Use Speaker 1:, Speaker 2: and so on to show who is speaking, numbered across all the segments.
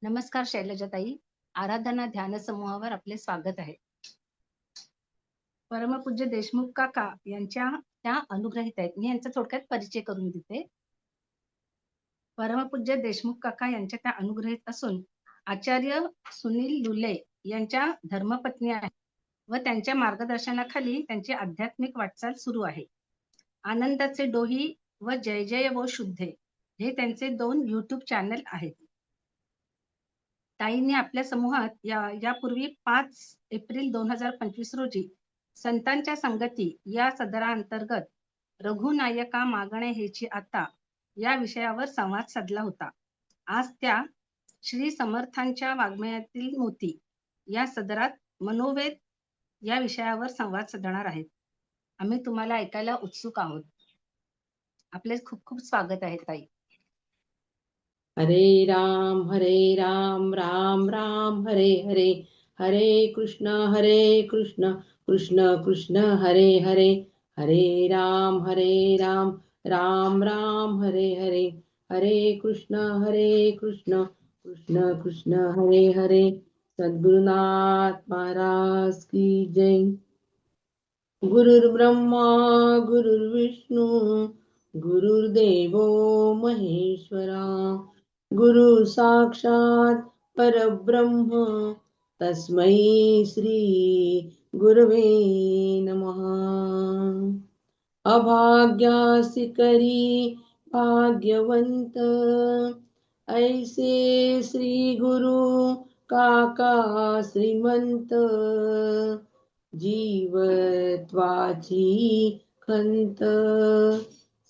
Speaker 1: नमस्कार शैलजाताई. आराधना ध्यान समूहावर आपले स्वागत आहे. परमपूज्य देशमुख काका यांच्या त्या अनुग्रहित आहेत. मी यांचा थोडक्यात परिचय करून देते. परमपूज्य देशमुख काका यांच्या त्या अनुग्रहित असून आचार्य सुनील लुले यांच्या धर्मपत्नी आहेत व त्यांच्या मार्गदर्शनाखाली त्यांची आध्यात्मिक वाटचाल सुरू आहे. आनंदाचे डोही व जय जय व शुद्धे हे त्यांचे 2 YouTube चॅनल आहेत. ताईंनी आपल्या समूहात यापूर्वी 5 एप्रिल 2025 रोजी संतांच्या संगती या सदराअंतर्गत रघुनायका मागणे हेची आता या विषयावर संवाद साधला होता. आज त्या श्री समर्थांच्या वाङ्मयातील मोती या सदरात मनोवेद या विषयावर संवाद साधणार आहेत. आम्ही तुम्हाला ऐकायला उत्सुक आहोत. आपले खूप खूप स्वागत आहे ताई.
Speaker 2: हरे राम राम राम हरे हरे, हरे कृष्ण कृष्ण कृष्ण हरे हरे, हरे राम राम राम हरे हरे, हरे कृष्ण कृष्ण कृष्ण हरे हरे. सद्गुरुनाथ महाराज की जय. गुरुर्ब्रह्मा गुरुर्विष्णू गुरुर्देवो महेश्वरा, गुरु साक्षात परब्रह्म तस्मै श्री गुरवे नमः. अभाग्यासी करी भाग्यवंत, ऐसे श्री गुरु काका श्रीमंत, जीवत्वाची खंत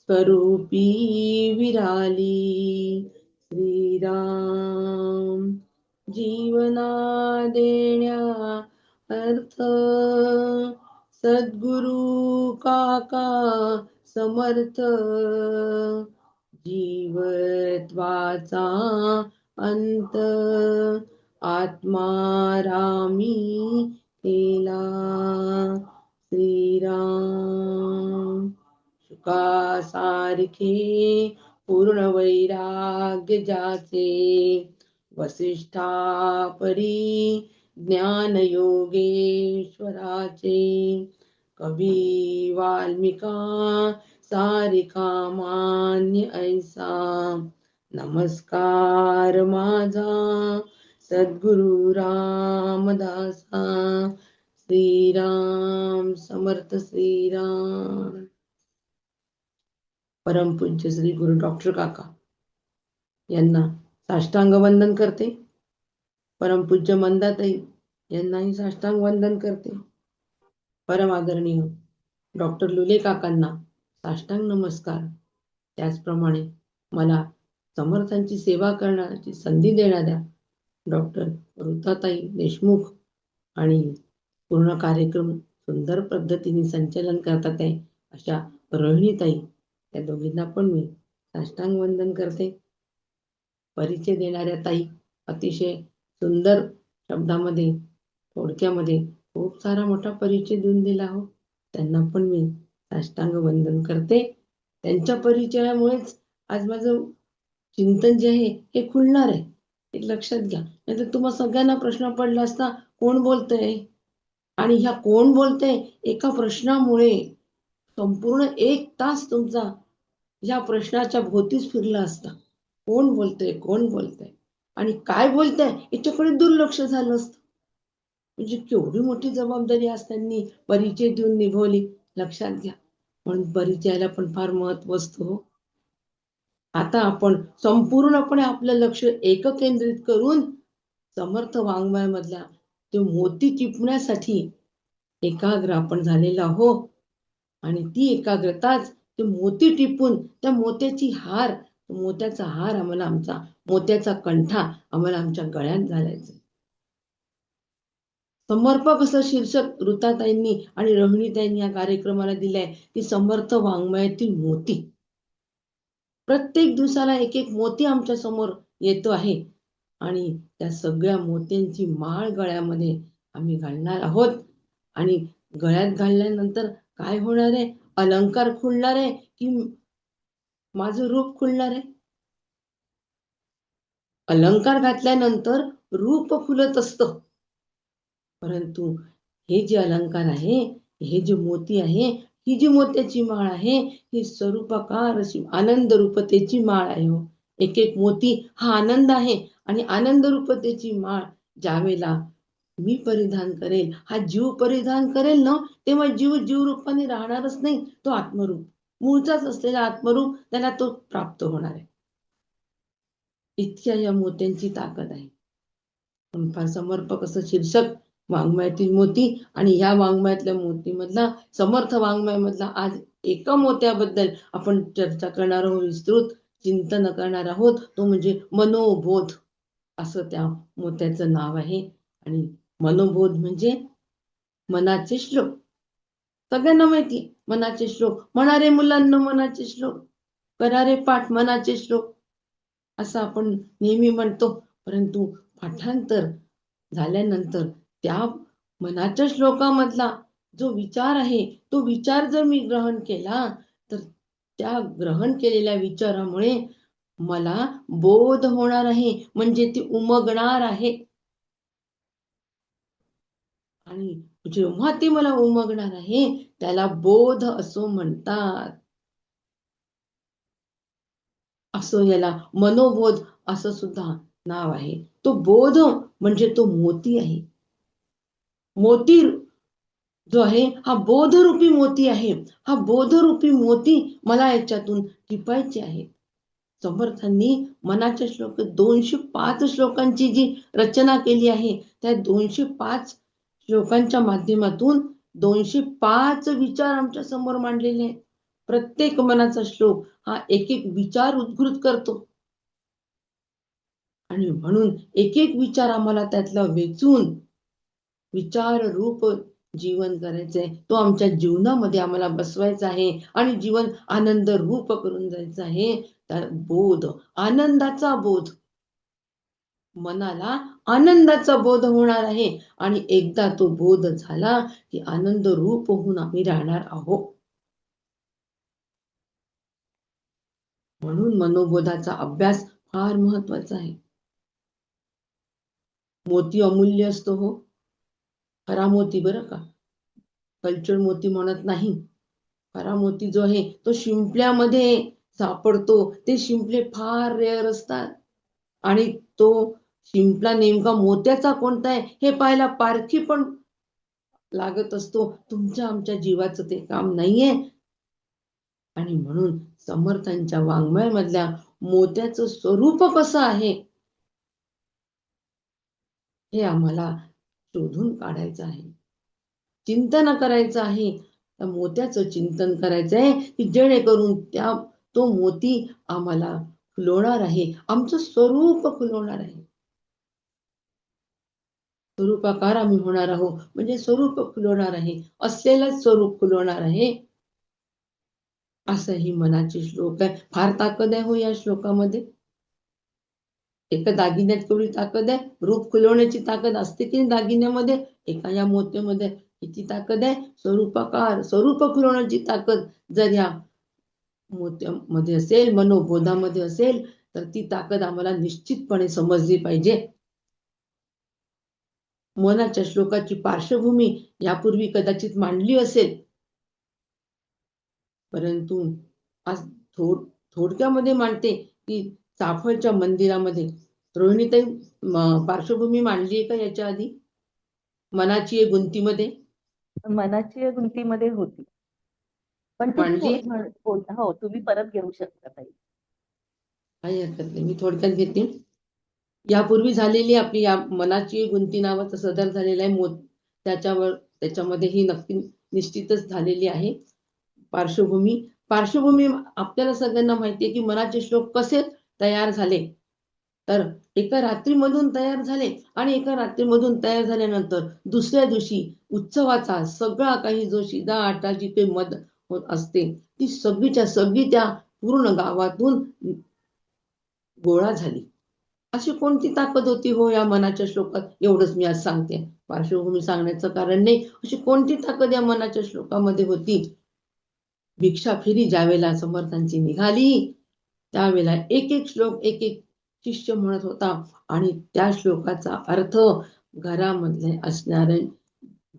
Speaker 2: स्वरूपी विराली. श्रीराम जीवना देण्या अर्थ, सद्गुरु काका समर्थ, जीवत्वाचा अंत आत्मारामी केला. श्रीराम शुकासारखे पूर्ण वैराग्य ज्याचे, वसिष्ठा परी ज्ञान योगेश्वराचे, कवी वाल्मिका सारिका मान्य ऐसा. नमस्कार माझा सद्गुरु रामदासा. श्रीराम समर्थ श्रीराम. परमपूज्य श्री गुरु डॉक्टर काका यांना साष्टांग वंदन करते. परमपूज्य मंदाताई यांनाही साष्टांग वंदन करते. परमादरणीय डॉक्टर लुले काकांना साष्टांग नमस्कार. त्याचप्रमाणे मला समर्थांची सेवा करण्याची संधी देणाऱ्या डॉक्टर ऋताताई देशमुख आणि पूर्ण कार्यक्रम सुंदर पद्धतीने संचालन करतात आहे अशा रोहिणीताई, त्या दोघींना पण मी साष्टांग वंदन करते. परिचय देणाऱ्या ताई अतिशय सुंदर शब्दामध्ये थोडक्यामध्ये खूप सारा मोठा परिचय देऊन दिला हो. त्यांना पण मी साष्टांग वंदन करते. त्यांच्या परिचयामुळेच आज माझं चिंतन जे आहे हे खुलणार आहे. एक लक्षात घ्या, नाही तर तुम्हा सगळ्यांना प्रश्न पडला असता कोण बोलतंय, आणि ह्या कोण बोलतंय एका प्रश्नामुळे संपूर्ण 1 तास तुमचा या प्रश्नाच्या भोवतीच फिरला असता. कोण बोलतंय आणि काय बोलतंय याच्याकडे दुर्लक्ष झालं असतं. म्हणजे केवढी मोठी जबाबदारी आज त्यांनी परिचय देऊन निभवली, लक्षात घ्या. म्हणून परिचयाला पण फार महत्व असतं हो. आता आपण संपूर्णपणे आपलं लक्ष एककेंद्रित करून समर्थ वाङ्मयामधल्या ते मोती टिपण्यासाठी एकाग्र आपण झालेला हो. आणि ती एकाग्रताच ते मोती टिपून त्या मोत्याचा हार आम्हाला आमचा मोत्याचा कंठा आम्हाला आमच्या गळ्यात घालायचा. समर्पक असं शीर्षक ऋताताईंनी आणि रोहिणीताईंनी या कार्यक्रमाला दिलंय की समर्थ वाङ्मयातील मोती. प्रत्येक दिवसाला एक एक मोती आमच्या समोर येतो आहे आणि त्या सगळ्या मोत्यांची माळ गळ्यामध्ये आम्ही घालणार आहोत. आणि गळ्यात घालल्यानंतर काय होणार आहे? अलंकार खुलणार आहे की माझं रूप खुलणार आहे? अलंकार घातल्यानंतर रूप खुलत असतं, परंतु हे जे अलंकार आहे, हे जे मोती आहे, ही जी मोत्याची माळ आहे, ही स्वरूपाकार अशी आनंद रूपतेची माळ आहे हो. एक एक मोती हा आनंद आहे, आणि आनंद रूपतेची माळ ज्यावेळेला मी परिधान करेल, हा जीव परिधान करेल ना, तेव्हा जीव जीव रूपाने राहणारच नाही, तो आत्मरूप, मूळचाच असलेला आत्मरूप त्याला तो प्राप्त होणार आहे. इतक्या या मोत्यांची ताकद आहे. समर्पक असं शीर्षक वाङ्मयातील मोती, आणि ह्या वाङ्मयातल्या मोतीमधला, समर्थ वाङ्मयामधला आज एका मोत्याबद्दल आपण चर्चा करणार आहोत, विस्तृत चिंतन करणार आहोत. तो म्हणजे मनोबोध असं त्या मोत्याचं नाव आहे. आणि मनोबोध म्हणजे मनाचे श्लोक. सगळ्यांना माहिती मनाचे श्लोक, म्हणा मुलांना मनाचे श्लोक, करा रे पाठ मनाचे श्लोक, असं आपण नेहमी म्हणतो. परंतु पाठांतर झाल्यानंतर त्या मनाच्या श्लोकामधला जो विचार आहे, तो विचार जर मी ग्रहण केला, तर त्या ग्रहण केलेल्या विचारामुळे मला बोध होणार आहे, म्हणजे ती उमगणार आहे. आणि जेव्हा ती मला उमगणार आहे, त्याला बोध असं म्हणतात. असं याला मनोबोध असं सुद्धा नाव आहे. तो बोध म्हणजे तो मोती आहे. मोती जो आहे हा बोधरूपी मोती आहे. हा बोधरूपी मोती मला याच्यातून टिपायचे आहे. समर्थांनी मनाच्या श्लोक 205 श्लोकांची जी रचना केली आहे, त्या 205 श्लोकांच्या माध्यमातून 205 विचार आमच्या समोर मांडलेले आहेत. प्रत्येक मनाचा श्लोक हा एक एक विचार उद्घृत करतो, आणि म्हणून एक एक विचार आम्हाला त्यातला वेचून विचार रूप जीवन करायचंय, तो आमच्या जीवनामध्ये आम्हाला बसवायचा आहे, आणि जीवन आनंद रूप करून जायचं आहे. तर बोध, आनंदाचा बोध, मनाला आनंदाचा बोध होणार आहे, आणि एकदा तो बोध झाला की आनंद रूप होऊन आम्ही राहणार आहोत. म्हणून मनोबोधाचा अभ्यास फार महत्वाचा आहे. मोती अमूल्य असतो हो, खरा मोती बरं का, कल्चर मोती म्हणत नाही. खरा मोती जो आहे तो शिंपल्यामध्ये सापडतो. ते शिंपले फार रेअर असतात, आणि तो शिंपला नेमका मोत्याचा कोणता आहे हे पाहायला पारखी पण लागत असतो. तुमच्या आमच्या जीवाचं ते काम नाहीये. आणि म्हणून समर्थांच्या वाङ्मयामधल्या मोत्याचं स्वरूप कसं आहे, हे आम्हाला शोधून काढायचं आहे, चिंतन करायचं आहे. त्या मोत्याचं चिंतन करायचं आहे की जेणेकरून तो मोती आम्हाला फुलवणार आहे, आमचं स्वरूप फुलवणार आहे. स्वरूपाकार आम्ही होणार आहोत, म्हणजे स्वरूप फुलवणार आहे, असलेलं स्वरूप फुलवणार आहे. असं ही मनाचे श्लोक आहे. फार ताकद आहे हो या श्लोकामध्ये. एका दागिन्यात केवढी ताकद आहे, रूप खुलवण्याची ताकद असते की दागिन्यामध्ये, एका या मोत्यामध्ये किती ताकद आहे, स्वरूपाकार स्वरूप खुलवण्याची ताकद जर या मोत्यामध्ये असेल, मनोबोधामध्ये असेल, तर ती ताकद आम्हाला निश्चितपणे समजली पाहिजे. मनाच्या श्लोकाची पार्श्वभूमी यापूर्वी कदाचित मांडली असेल, परंतु आज थोडक्यामध्ये मांडते की चाफळच्या मंदिरामध्ये. रोहिणीताई, पार्श्वभूमी मांडली आहे का याच्या आधी मनाची गुंतीमध्ये?
Speaker 3: मनाची गुंतीमध्ये होती, पण
Speaker 2: मांडली?
Speaker 3: हो, तुम्ही परत घेऊ शकता ताई.
Speaker 2: काही हरकत नाही, मी थोडक्यात घेते. यापूर्वी झालेली आपली या मनाची गुंती नावाचं सदर झालेलं आहे, त्याच्यामध्ये ही नक्की निश्चितच झालेली आहे पार्श्वभूमी. आपल्याला सगळ्यांना माहिती आहे की मनाचे श्लोक कसे तयार झाले. तर एका रात्रीमधून तयार झाले, आणि एका रात्रीमधून तयार झाल्यानंतर दुसऱ्या दिवशी उत्सवाचा सगळा काही जो शिदा आटा जी काही मद होत असते, ती सगळीच्या सगळी त्या पूर्ण गावातून गोळा झाली. अशी कोणती ताकद होती हो या मनाच्या श्लोकात? एवढंच मी आज सांगते, पार्श्वभूमी सांगण्याचं कारण नाही. अशी कोणती ताकद या मनाच्या श्लोकामध्ये होती? भिक्षा फेरी ज्यावेळेला समर्थांची निघाली, त्यावेळेला एक एक श्लोक, एक एक शिष्य म्हणत होता. आणि त्या श्लोकाचा अर्थ घरामधले असणारे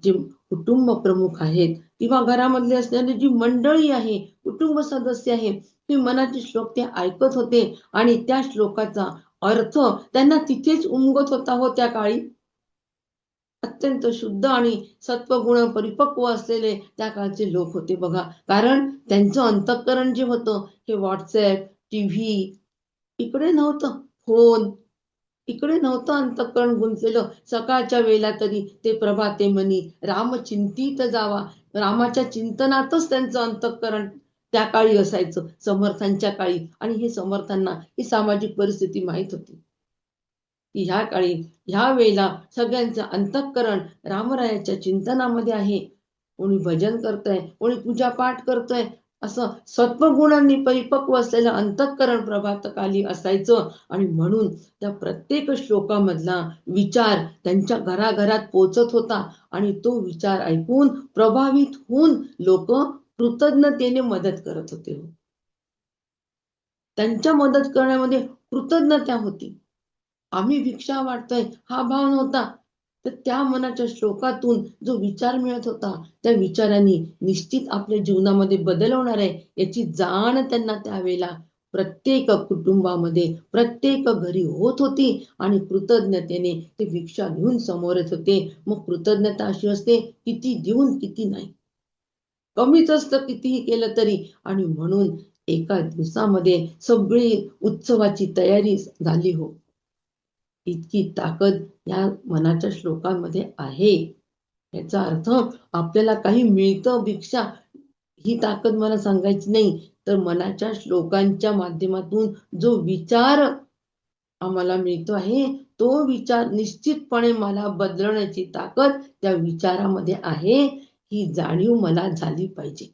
Speaker 2: जे कुटुंब प्रमुख आहेत किंवा घरामधले असणारी जी मंडळी आहे, कुटुंब सदस्य आहे, ते मनाचे श्लोक ते ऐकत होते आणि त्या श्लोकाचा अर्थ त्यांना तिथेच उमगत होता हो त्या काळी. अत्यंत शुद्ध आणि सत्वगुण परिपक्व असलेले त्या काळचे लोक होते बघा. कारण त्यांचं अंतःकरण जे होतं हे व्हॉट्सॲप, टीव्ही इकडे नव्हतं, फोन इकडे नव्हतं अंतःकरण गुंतलेलं. सकाळच्या वेळेला तरी ते प्रभाते म्हणी रामचिंतित जावा, रामाच्या चिंतनातच त्यांचं अंतःकरण त्या काळी असायचं, समर्थांच्या काळी. आणि हे समर्थांना ही सामाजिक परिस्थिती माहीत होती की ह्या काळी ह्या वेळेला सगळ्यांचं अंतःकरण रामरायाच्या चिंतनामध्ये आहे. कोणी भजन करतंय, कोणी पूजापाठ करतंय, असं सत्वगुणांनी परिपक्व असलेलं अंतःकरण प्रभातकाली असायचं. आणि म्हणून त्या प्रत्येक श्लोकामधला विचार त्यांच्या घराघरात पोचत होता आणि तो विचार ऐकून प्रभावित होऊन लोक कृतज्ञतेने मदत करत होते. त्यांच्या मदत करण्यामध्ये कृतज्ञता होती. आम्ही भिक्षा वाटतोय हा भाव नव्हता, तर त्या मनाच्या श्लोकातून जो विचार मिळत होता त्या विचारांनी निश्चित आपल्या जीवनामध्ये बदल होणार आहे याची जाण त्यांना त्यावेळेला प्रत्येक कुटुंबामध्ये प्रत्येक घरी होत होती. आणि कृतज्ञतेने ते भिक्षा घेऊन समोर येत होते. मग कृतज्ञता अशी असते, किती देऊन किती नाही, कमीच असतं कितीही केलं तरी. आणि म्हणून एका दिवसामध्ये सगळी उत्सवाची तयारी झाली हो. इतकी ताकद या मनाच्या श्लोकांमध्ये आहे. याचा अर्थ आपल्याला काही मिळतं भिक्षा ही ताकद मला सांगायची नाही, तर मनाच्या श्लोकांच्या माध्यमातून जो विचार आम्हाला मिळतो आहे तो विचार निश्चितपणे मला बदलण्याची ताकद त्या विचारामध्ये आहे, ही जाणीव मला झाली पाहिजे.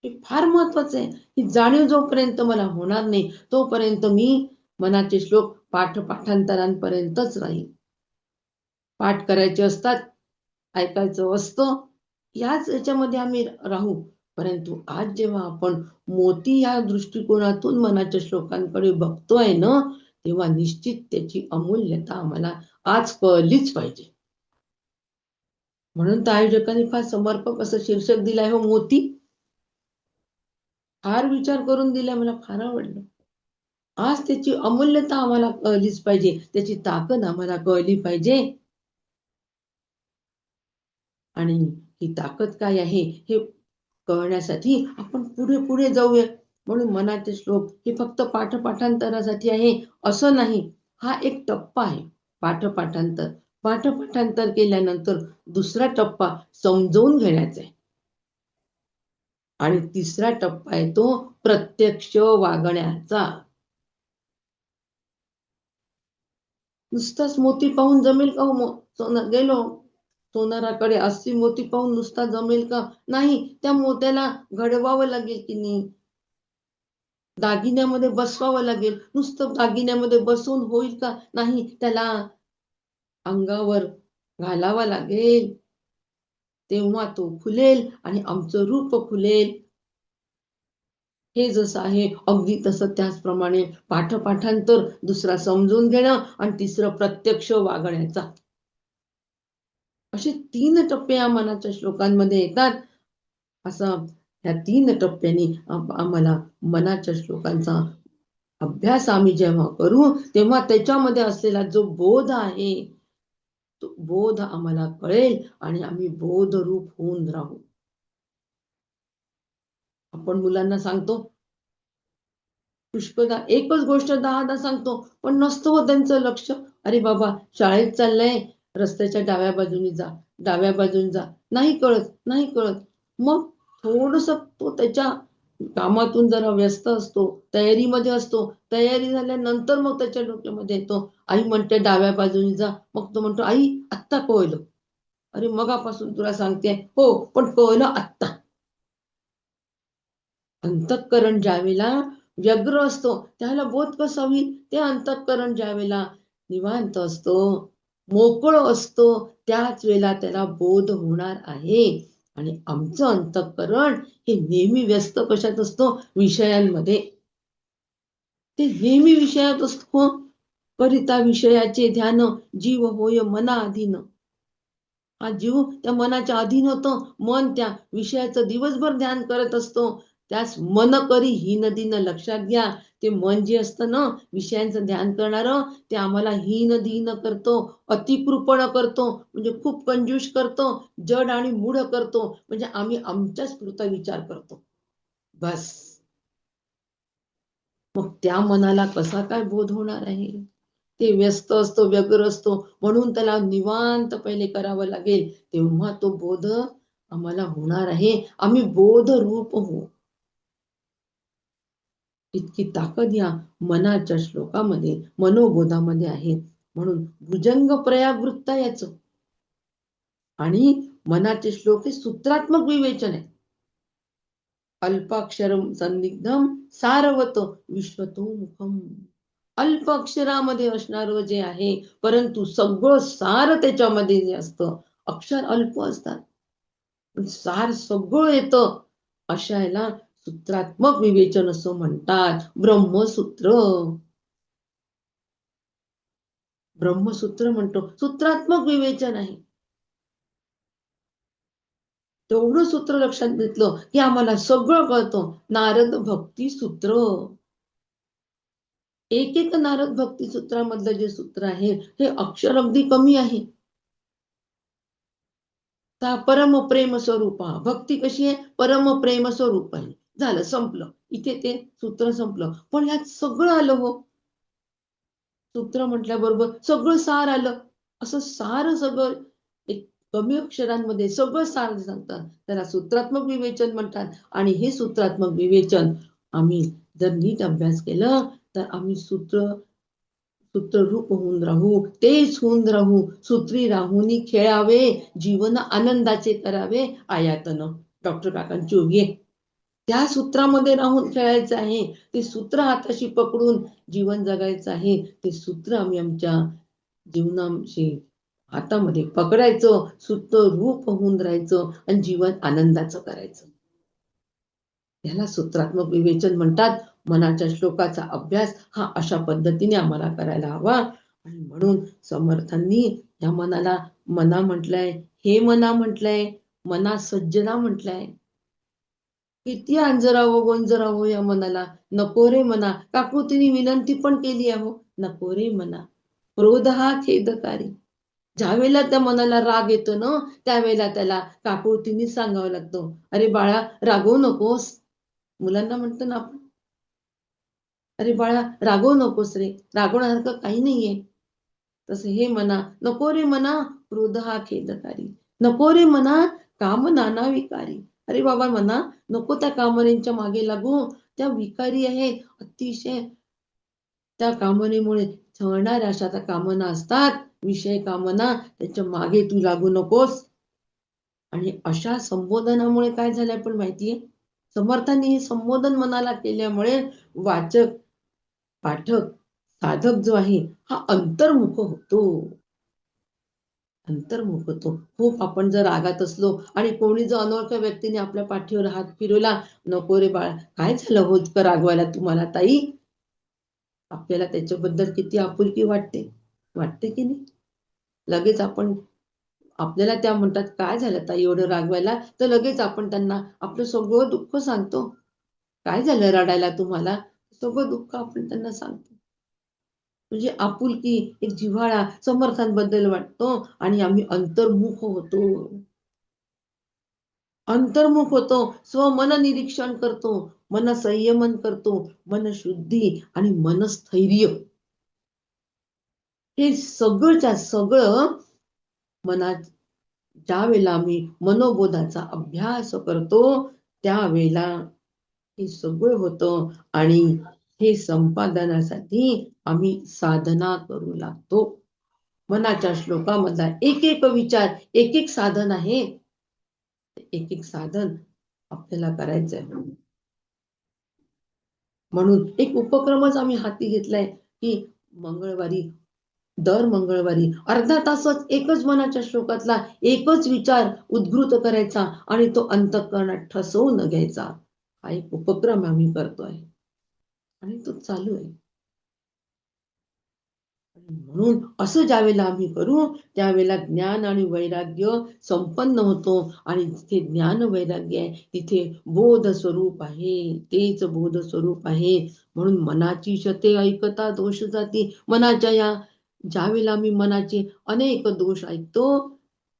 Speaker 2: हे फार महत्वाचं आहे. ही जाणीव जोपर्यंत मला होणार नाही तोपर्यंत मी मनाचे श्लोक पाठांतरांपर्यंतच राहील. पाठ करायचे असतात, ऐकायचं असतं, याच याच्यामध्ये आम्ही राहू. परंतु आज जेव्हा आपण मोती या दृष्टिकोनातून मनाच्या श्लोकांकडे बघतोय ना, तेव्हा निश्चित त्याची अमूल्यता आम्हाला आज कळलीच पाहिजे. म्हणून तर आयोजकांनी फार समर्पक असं शीर्षक दिलंय हो, मोती. फार विचार करून दिलाय, मला फार आवडलं. आज त्याची अमूल्यता आम्हाला कळलीच पाहिजे, त्याची ताकद आम्हाला कळली पाहिजे. आणि ही ताकद काय आहे हे कळण्यासाठी आपण पुढे पुढे जाऊया. म्हणून मनाचे श्लोक हे फक्त पाठांतरासाठी आहे असं नाही. हा एक टप्पा आहे. पाठांतर केल्यानंतर दुसरा टप्पा समजवून घेण्याचा आहे. आणि तिसरा टप्पा आहे तो प्रत्यक्ष वागण्याचा. नुसताच मोती पाहून जमेल का हो? गेलो सोनाराकडे, 80 मोती पाहून नुसता जमेल का? नाही, त्या मोत्याला घडवावं लागेल की नाही, दागिन्यामध्ये बसवावं लागेल. नुसतं दागिन्यामध्ये बसवून होईल का? नाही, त्याला अंगावर घालावा लागेल, तेव्हा तो फुलेल आणि आमचं रूप फुलेल. हे जसं आहे अगदी तसं त्याचप्रमाणे पाठांतर, दुसरा समजून घेणं आणि तिसरं प्रत्यक्ष वागण्याचा. असे 3 टप्पे या मनाच्या श्लोकांमध्ये येतात. असं या 3 टप्प्यांनी आम्हाला मनाच्या श्लोकांचा अभ्यास आम्ही जेव्हा करू तेव्हा त्याच्यामध्ये असलेला जो बोध आहे तो बोध आम्हाला कळेल आणि आम्ही बोधरूप होऊन राहू. आपण मुलांना सांगतो पुष्कदा एकच गोष्ट 10दा सांगतो, पण नसतं हो त्यांचं लक्ष. अरे बाबा शाळेत चाललंय, रस्त्याच्या डाव्या बाजूने जा, डाव्या बाजूने जा. नाही कळत. मग थोडस तो त्याच्या कामातून जरा व्यस्त असतो, तयारीमध्ये असतो. तयारी झाल्यानंतर मग त्याच्या डोक्यामध्ये येतो, आई म्हणते डाव्या बाजूने जा. मग तो म्हणतो, आई आत्ता कळलं. अरे मगापासून तुला सांगते, हो पण कळलं आत्ता. अंतःकरण ज्यावेळेला व्यग्र असतो त्याला बोध कसा होईल? ते अंतःकरण ज्यावेळेला निवांत असतो, मोकळं असतो, त्याच वेळेला त्याला बोध होणार आहे. आणि आमचं अंतःकरण हे नेहमी व्यस्त कशात असतो? विषयांमध्ये. ते नेहमी विषयात असतो. करिता विषयाचे ध्यान जीव होय मना अधीन. हा जीव त्या मनाच्या अधीन होतो. मन त्या विषयाचं दिवसभर ध्यान करत असतो. त्यास मन करी हीन दिन. लक्षात घ्या, ते मन जे असतं ना विषयांचं ध्यान करणारं, ते आम्हाला हीन दीन करतो, अतिकृपण करतो, म्हणजे खूप कंजूष करतो, जड आणि मूढ करतो, म्हणजे आम्ही आमच्याच पुरता विचार करतो बस. मग त्या मनाला कसा काय बोध होणार आहे? ते व्यस्त असतो, व्यग्र असतो, म्हणून त्याला निवांत पहिले करावं लागेल, तेव्हा तो बोध आम्हाला होणार आहे. आम्ही बोध रूप होऊ. इतकी ताकद या मनाच्या श्लोकामध्ये, मनोबोधामध्ये आहे. म्हणून भुजंग प्रयावृत्त याचं आणि मनाचे श्लोक हे सूत्रात्मक विवेचन आहे. अल्पाक्षरम संदिग्धम सारवत विश्वतो मुखम. अल्प अक्षरामध्ये असणारं जे आहे, परंतु सगळं सार त्याच्यामध्ये जे असतं. अक्षर अल्प असतात पण सार सगळं येतं. अशा याला सूत्रात्मक विवेचन असं म्हणतात. ब्रह्मसूत्र, ब्रह्मसूत्र म्हणतो, सूत्रात्मक विवेचन आहे. तेवढं सूत्र लक्षात घेतलं की आम्हाला सगळं कळतं. नारद भक्ती सूत्र, एक एक नारद भक्ती सूत्रामधलं जे सूत्र आहे हे अक्षर अगदी कमी आहे. परम प्रेम स्वरूपा, भक्ती कशी आहे? परम प्रेम स्वरूप आहे. झालं, संपलं, इथे ते सूत्र संपलं. पण ह्यात सगळं आलं हो. सूत्र म्हटल्याबरोबर सगळं सार आलं. असं सार सगळं एक कमी अक्षरांमध्ये सगळं सार सांगतात, त्याला सूत्रात्मक विवेचन म्हणतात. आणि हे सूत्रात्मक विवेचन आम्ही जर नीट अभ्यास केलं तर आम्ही सूत्ररूप होऊन राहू, तेच होऊन राहू. सूत्री राहुनी खेळावे, जीवन आनंदाचे करावे आयातन. डॉक्टर काकांची ओवी आहे. त्या सूत्रामध्ये राहून खेळायचं आहे. ते सूत्र हाताशी पकडून जीवन जगायचं आहे. ते सूत्र आम्ही आमच्या जीवनाशी हातामध्ये पकडायचं, सूत्र रूप होऊन राहायचं आणि जीवन आनंदाचं करायचं. याला सूत्रात्मक विवेचन म्हणतात. मनाच्या श्लोकाचा अभ्यास हा अशा पद्धतीने आम्हाला करायला हवा. आणि म्हणून समर्थांनी या मनाला मना म्हटलंय, हे मना म्हटलंय, मना सज्जना म्हटलंय. किती अंजरावं गोंजरावं या मनाला. नको रे मना. काकुतीने विनंती पण केली आहे, नको रे मना, क्रोध हा खेदकारी. ज्यावेळेला त्या मनाला राग येतो ना, त्यावेळेला त्याला काकुतीने सांगावं लागतं, अरे बाळा रागवू नकोस. मुलांना म्हणतो ना आपण, अरे बाळा रागवू नकोस रे, रागवण्यासारखं काही नाहीये. तसं हे मना, नको रे मना, क्रोध हा खेदकारी. नको रे मना, काम नाना विकारी. अरे बाबा मना, नको त्या कामनेच्या मागे लागू. त्या विकारी आहेत अतिशय. त्या कामनेमुळे छळणाऱ्या अशा त्या कामना असतात, विषय कामना, त्याच्या मागे तू लागू नकोस. आणि अशा संबोधनामुळे काय झालंय पण माहितीये? समर्थांनी हे संबोधन मनाला केल्यामुळे वाचक, पाठक, साधक जो आहे हा अंतर्मुख होतो. अंतर्मुख होतो. खूप आपण जर रागात असलो आणि कोणी जर अनोळख्या व्यक्तीने आपल्या पाठीवर हात फिरवला, नको रे बाळा, काय झालं होत का रागवायला तुम्हाला ताई? आपल्याला त्याच्याबद्दल किती आपुलकी वाटते, वाटते की नाही? लगेच आपण, आपल्याला त्या म्हणतात काय झालं ताई एवढं रागवायला, तर लगेच आपण त्यांना आपलं सगळं दुःख सांगतो. काय झालं रडायला तुम्हाला? सगळं दुःख आपण त्यांना सांगतो. म्हणजे आपुलकी, एक जिव्हाळा समर्थांबद्दल वाटतो आणि आम्ही अंतर्मुख होतो. अंतर्मुख होतो, स्वमन निरीक्षण करतो, मन संयमन करतो, मन शुद्धी आणि मनस्थैर्य. हे सगळंच्या सगळं मनात ज्या वेळेला आम्ही मनोबोधाचा अभ्यास करतो त्यावेळेला हे सगळं होतं. आणि हे संपादनासाठी आम्ही साधना करू लागतो. मनाच्या श्लोकामधला एक एक विचार, एक एक साधन आहे. एक एक साधन आपल्याला करायचंय. म्हणून एक उपक्रमच आम्ही हाती घेतलाय की दर मंगळवारी अर्धा तासच एकच मनाच्या श्लोकातला एकच विचार उद्घृत करायचा आणि तो अंतःकरणात ठसवून घ्यायचा. हा एक उपक्रम आम्ही करतोय आणि तो चालू आहे. म्हणून असं ज्यावेळेला आम्ही करू त्यावेळेला ज्ञान आणि वैराग्य संपन्न होतो, आणि जिथे ज्ञान वैराग्य आहे तिथे बोध स्वरूप आहे, तेच बोध स्वरूप आहे. म्हणून मनाची शते ऐकता दोष जाती. मनाच्या या ज्यावेळेला आम्ही मनाचे अनेक दोष ऐकतो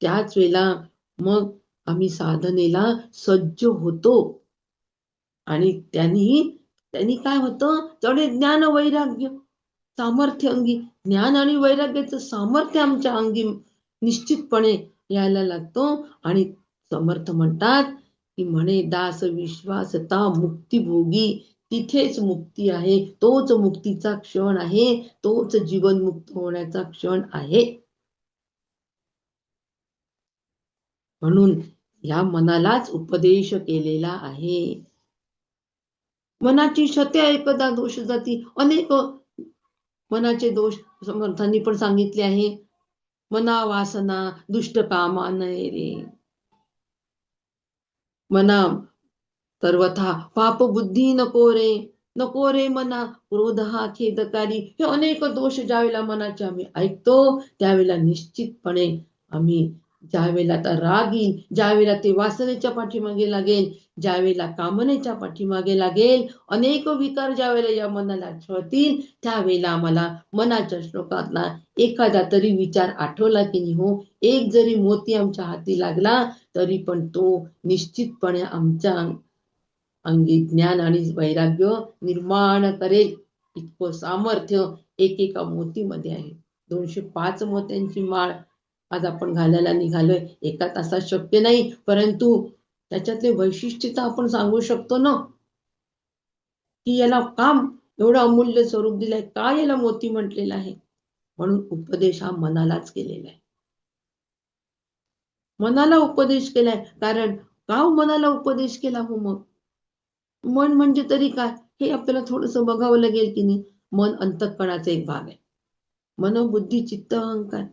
Speaker 2: त्याच वेळेला मग आम्ही साधनेला सज्ज होतो, आणि त्यांनी काय होतं, तेवढे ज्ञान वैराग्य सामर्थ्य अंगी, ज्ञान आणि वैराग्याचं सामर्थ्य आमच्या अंगी निश्चितपणे यायला लागतो. आणि समर्थ म्हणतात की म्हणे दास विश्वासता मुक्ती भोगी, तिथेच मुक्ती आहे, तोच मुक्तीचा क्षण आहे, तोच जीवन मुक्त होण्याचा क्षण आहे. म्हणून या मनालाच उपदेश केलेला आहे. मनाची शते ऐकता दोष जाती. अनेक मनाचे दोष समर्थांनी पण सांगितले आहे. मना वासना दुष्ट कामा नये रे, मना सर्वथा पाप बुद्धी नको रे, नको रे मना क्रोध हा खेदकारी. हे अनेक दोष ज्यावेळेला मनाचे आम्ही ऐकतो त्यावेळेला निश्चितपणे आम्ही ज्यावेळेला आता राग येईल, ज्यावेळेला ते वासनेच्या पाठीमागे लागेल, ज्यावेळेला कामनेच्या पाठीमागे लागेल, अनेक विकार ज्यावेळेला या मनाला छळतील त्यावेळेला आम्हाला मनाच्या श्लोकातला एखादा तरी विचार आठवला की नाही हो, एक जरी मोती आमच्या हाती लागला तरी पण तो निश्चितपणे आमच्या अंगी ज्ञान आणि वैराग्य निर्माण करेल. इतकं सामर्थ्य एकेका मोतीमध्ये आहे. 205 मोत्यांची माळ आज आपण घालायला निघालोय. एका तासात शक्य नाही, परंतु त्याच्यातले वैशिष्ट्य तर आपण सांगू शकतो ना, की याला काम एवढं अमूल्य स्वरूप दिलंय, का याला मोती म्हटलेलं आहे. म्हणून उपदेश हा मनालाच केलेला आहे. मनाला उपदेश केलाय. कारण का मनाला उपदेश केला हो? मग मन म्हणजे तरी काय हे आपल्याला थोडंसं बघावं लागेल की नाही. मन अंतःकरणाचा एक भाग आहे. मन बुद्धी चित्त अहंकार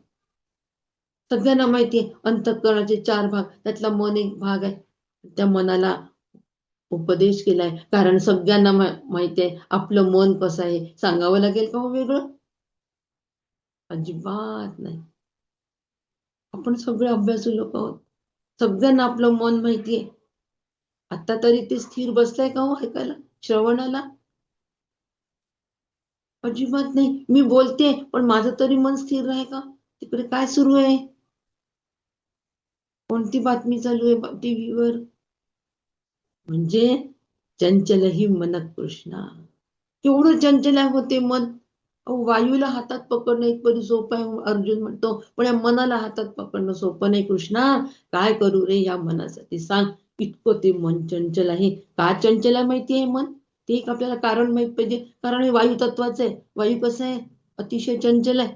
Speaker 2: सगळ्यांना माहितीये. अंतःकरणाचे 4 भाग, त्यातला मन एक भाग आहे. त्या मनाला उपदेश केलाय कारण सगळ्यांना माहितीये आपलं मन कसं आहे. सांगावं लागेल का हो वेगळं? अजिबात नाही. आपण सगळे अभ्यासू लोक आहोत, सगळ्यांना आपलं मन माहितीये. आता तरी ते स्थिर बसलंय का हो ऐकायला, श्रवणाला? अजिबात नाही. मी बोलते पण माझं तरी मन स्थिर आहे का? तिकडे काय सुरू आहे, कोणती बातमी चालू आहे टीव्हीवर? म्हणजे चंचल ही मन कृष्णा. केवढं चंचल होते मन. वायूला हातात पकडणं इतपरी सोपं आहे अर्जुन म्हणतो, पण या मनाला हातात पकडणं सोपं नाही. कृष्णा काय करू रे या मनासाठी सांग. इतकं ते मन चंचल आहे. का चंचल आहे माहिती आहे मन? ते एक आपल्याला कारण माहित पाहिजे. कारण हे वायू तत्वाचं आहे. वायू कसं आहे? अतिशय चंचल आहे.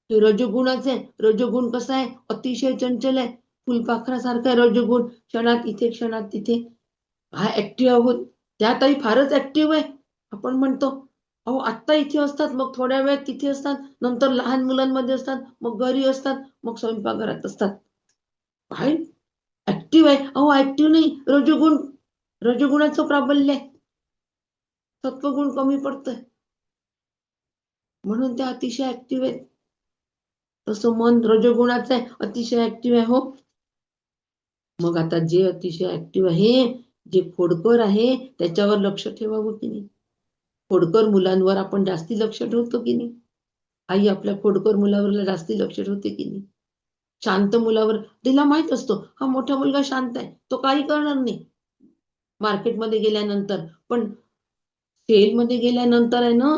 Speaker 2: हे रजोगुणाचं आहे. रजोगुण कसं आहे? अतिशय चंचल आहे. फुलपाखरासारखा रजोगुण, क्षणात इथे क्षणात तिथे. काय ऍक्टिव्ह आहोत, त्यातही फारच ऍक्टिव्ह आहे. आपण म्हणतो अहो आत्ता इथे असतात, मग थोड्या वेळात तिथे असतात, नंतर लहान मुलांमध्ये असतात, मग घरी असतात, मग स्वयंपाकघरात असतात. काय ऍक्टिव्ह आहे. अहो ऍक्टिव्ह नाही, रजोगुणाचं प्राबल्य आहे. सत्वगुण कमी पडतोय म्हणून ते अतिशय ऍक्टिव्ह आहेत. तसं मन रजोगुणाचं आहे, अतिशय ऍक्टिव्ह आहे हो. मग आता जे अतिशय ऍक्टिव्ह आहे, जे खोडकर आहे त्याच्यावर लक्ष ठेवावं की नाही. खोडकर मुलांवर आपण जास्ती लक्ष ठेवतो की नाही. आई आपल्या खोडकर मुलावर जास्ती लक्ष ठेवते की नाही. शांत मुलावर तिला माहित असतो हा मोठा मुलगा शांत आहे, तो काही करणार नाही मार्केटमध्ये गेल्यानंतर. पण सेलमध्ये गेल्यानंतर आहे ना,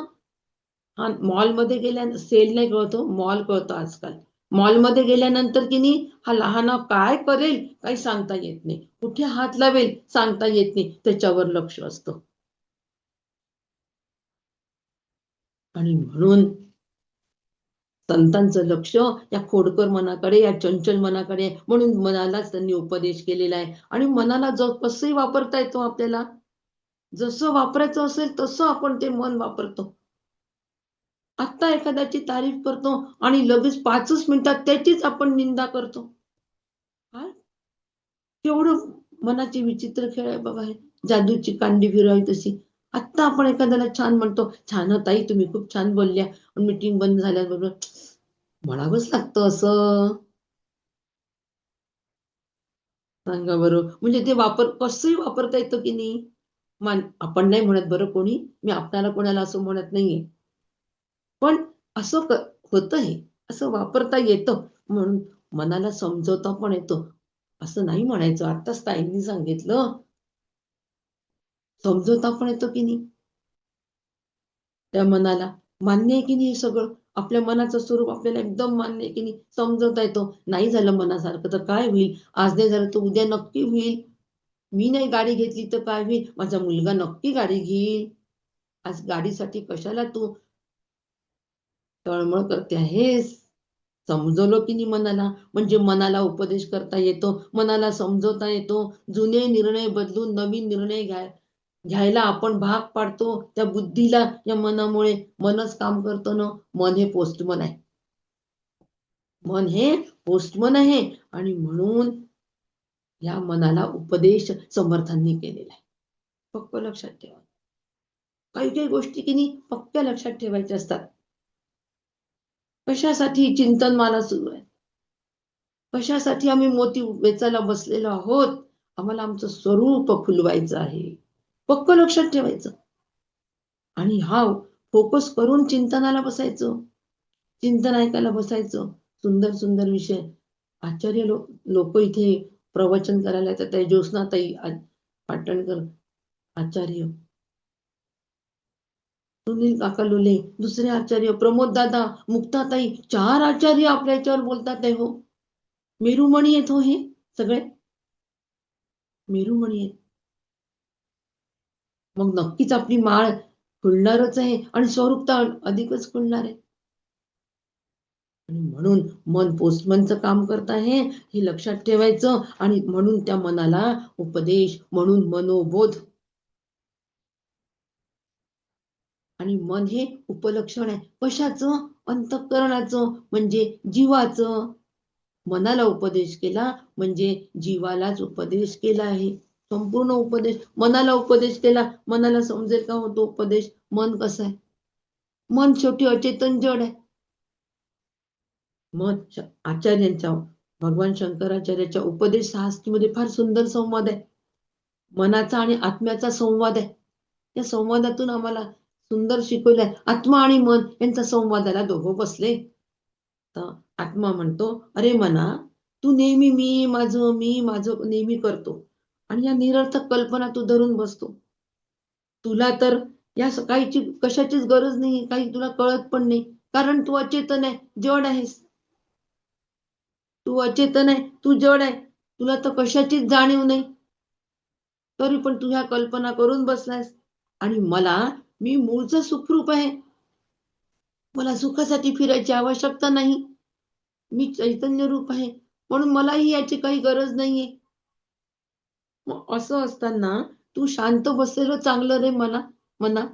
Speaker 2: हा मॉलमध्ये गेल्या सेल नाही कळतो, मॉल कळतो आजकाल. मॉलमध्ये गेल्यानंतर की नाही हा लहान काय करेल काही सांगता येत नाही, कुठे हात लावेल सांगता येत नाही, त्याच्यावर लक्ष असतं. आणि म्हणून संतांचं लक्ष या खोडकर मनाकडे, या चंचल मनाकडे, म्हणून मनालाच त्यांनी उपदेश केलेला आहे. आणि मनाला कसंही वापरता येतो आपल्याला. जसं वापरायचं असेल तसं आपण ते मन वापरतो. आत्ता एखाद्याची तारीफ करतो आणि लगेच 5च मिनिटात त्याचीच आपण निंदा करतो. काय केवढं मनाची विचित्र खेळ आहे बघा हे. जादूची कांडी फिरावी तशी. आत्ता आपण एखाद्याला छान म्हणतो, छान ताई तुम्ही खूप छान बोलल्या, पण मीटिंग बंद झाल्याबरोबर म्हणावंच लागतं असं. सांगा बरं, म्हणजे ते कसंही वापरता येतं की नाही. आपण नाही म्हणत बरं कोणी, मी आपल्याला कोणाला असं म्हणत नाहीये, पण असं होतं हे, असं वापरता येतं म्हणून मनाला समजवता पण येतं. असं नाही म्हणायचं. आत्ताच ताईंनी सांगितलं, समजवता पण येतं की नाही त्या मनाला. मान्य आहे की नाही हे सगळं? आपल्या मनाचं स्वरूप आपल्याला एकदम मान्य आहे की नाही? समजवता येतो. नाही झालं मनासारखं तर काय होईल? आज नाही झालं तर उद्या नक्की होईल. मी नाही गाडी घेतली तर काय होईल? माझा मुलगा नक्की गाडी घेईल. आज गाडीसाठी कशाला तू तळमळ करते आहेस? समजवलं की नाही मनाला? म्हणजे मनाला उपदेश करता येतो, मनाला समजवता येतो. जुने निर्णय बदलून नवीन निर्णय घ्यायला आपण भाग पाडतो. त्या बुद्धीला या मनामुळे. मनच काम करतं ना. मन हे पोस्टमन आहे. मन हे पोस्टमन आहे आणि म्हणून या मनाला उपदेश समर्थांनी केलेला आहे. पक्क लक्षात ठेवा. काही काही गोष्टी की नाही पक्क्या लक्षात ठेवायच्या असतात. कशासाठी चिंतन मला सुरू आहे? कशासाठी आम्ही मोती वेचायला बसलेलो आहोत? आम्हाला आमचं स्वरूप खुलवायचं आहे. पक्क लक्षात ठेवायचं. आणि हा फोकस करून चिंतनाला बसायचं. चिंतन ऐकायला बसायचं. सुंदर सुंदर विषय. आचार्य लोक इथे प्रवचन करायला येतात. ज्योत्स्नाताई पाटणकर आचार्य, सुनील काका लोले, दुसरे आचार्य, प्रमोद दादा, मुक्ताताई, 4 आचार्य आपल्या याच्यावर बोलतात आहे हो. मेरुमणी आहेत हो हे सगळे. मेरुमणी आहेत. मग नक्कीच आपली माळ खुलणारच आहे आणि स्वरूप तर अधिकच खुलणार आहे. आणि म्हणून मन पोस्टमनचं काम करत आहे हे लक्षात ठेवायचं. आणि म्हणून त्या मनाला उपदेश, म्हणून मनोबोध. आणि मन हे उपलक्षण आहे. कशाचं? अंतःकरणाचं, म्हणजे जीवाचं. मनाला उपदेश केला म्हणजे जीवालाच उपदेश केला आहे. संपूर्ण उपदेश मनाला उपदेश केला. मनाला समजेल का होतो उपदेश? मन कसं आहे? मन शेवटी अचेतन जड आहे. मग आचार्यांच्या, भगवान शंकराचार्याच्या उपदेश शास्त्रामध्ये फार सुंदर संवाद आहे. मनाचा आणि आत्म्याचा संवाद आहे. त्या संवादातून आम्हाला सुंदर शिकवलंय. आत्मा आणि मन यांचा संवादाला दोघं बसले. तर आत्मा म्हणतो, अरे मना, तू नेहमी मी माझं नेहमी करतो आणि या निरर्थक कल्पना तू धरून बसतो. तुला तर या काहीची कशाचीच गरज नाही. काही तुला कळत पण नाही, कारण तू अचेतन आहे, जड आहेस. तू अचेतन आहे, तू जड आहे. तुला तर कशाचीच जाणीव नाही, तरी पण तू ह्या कल्पना करून बसलायस. आणि मी मूळचं सुखरूप आहे. मला सुखासाठी फिरायची आवश्यकता नाही. मी चैतन्य रूप आहे, म्हणून मलाही याची काही गरज नाहीये. मग असं असताना तू शांत बसलेलं चांगलं रे मना.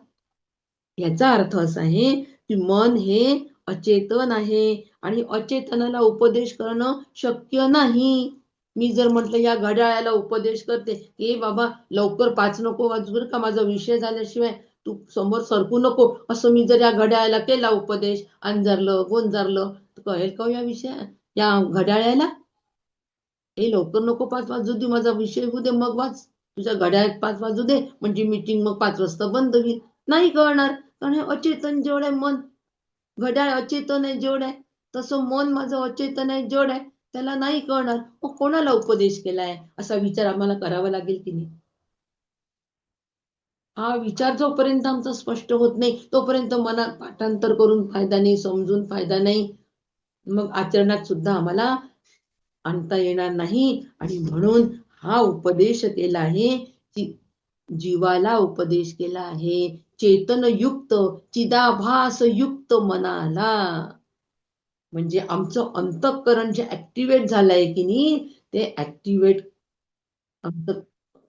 Speaker 2: याचा अर्थ असा आहे की मन हे अचेतन आहे आणि अचेतनाला उपदेश करणं शक्य नाही. मी जर म्हटलं या घड्याळाला उपदेश करते, ए बाबा लवकर 5 नको वाजू बरं का, माझा विषय झाल्याशिवाय तू समोर सरकू नको, असं मी जर या घड्याळाला केला उपदेश, अंजारलं गोंजारलं, तर कळेल का या या घड्याळाला? ए लवकर नको 5 वाजू दे, माझा विषय होऊ दे मग वाच. तुझ्या घड्याळात 5 वाजू दे म्हणजे मीटिंग मग 5 वाजता बंद होईल. नाही कळणार, कारण हे अचेतन जड आहे मन. घड्याळ अचेतन आहे, जड आहे. तसं मन माझं अचेतन आहे, जड आहे. त्याला नाही कळणार. मग कोणाला उपदेश केलाय असा विचार आम्हाला करावा लागेल की नाही? हा विचार जोपर्यंत आमचा स्पष्ट होत नाही तोपर्यंत मनात पाठांतर करून फायदा नाही, समजून फायदा नाही. मग आचरणात सुद्धा आम्हाला आणता येणार नाही. आणि म्हणून हा उपदेश केला आहे, जीवाला उपदेश केला आहे, चेतनयुक्त चिदाभास युक्त मनाला. म्हणजे आमचं अंतःकरण जे ऍक्टिव्हेट झालंय की नाही, ते ऍक्टिव्हेट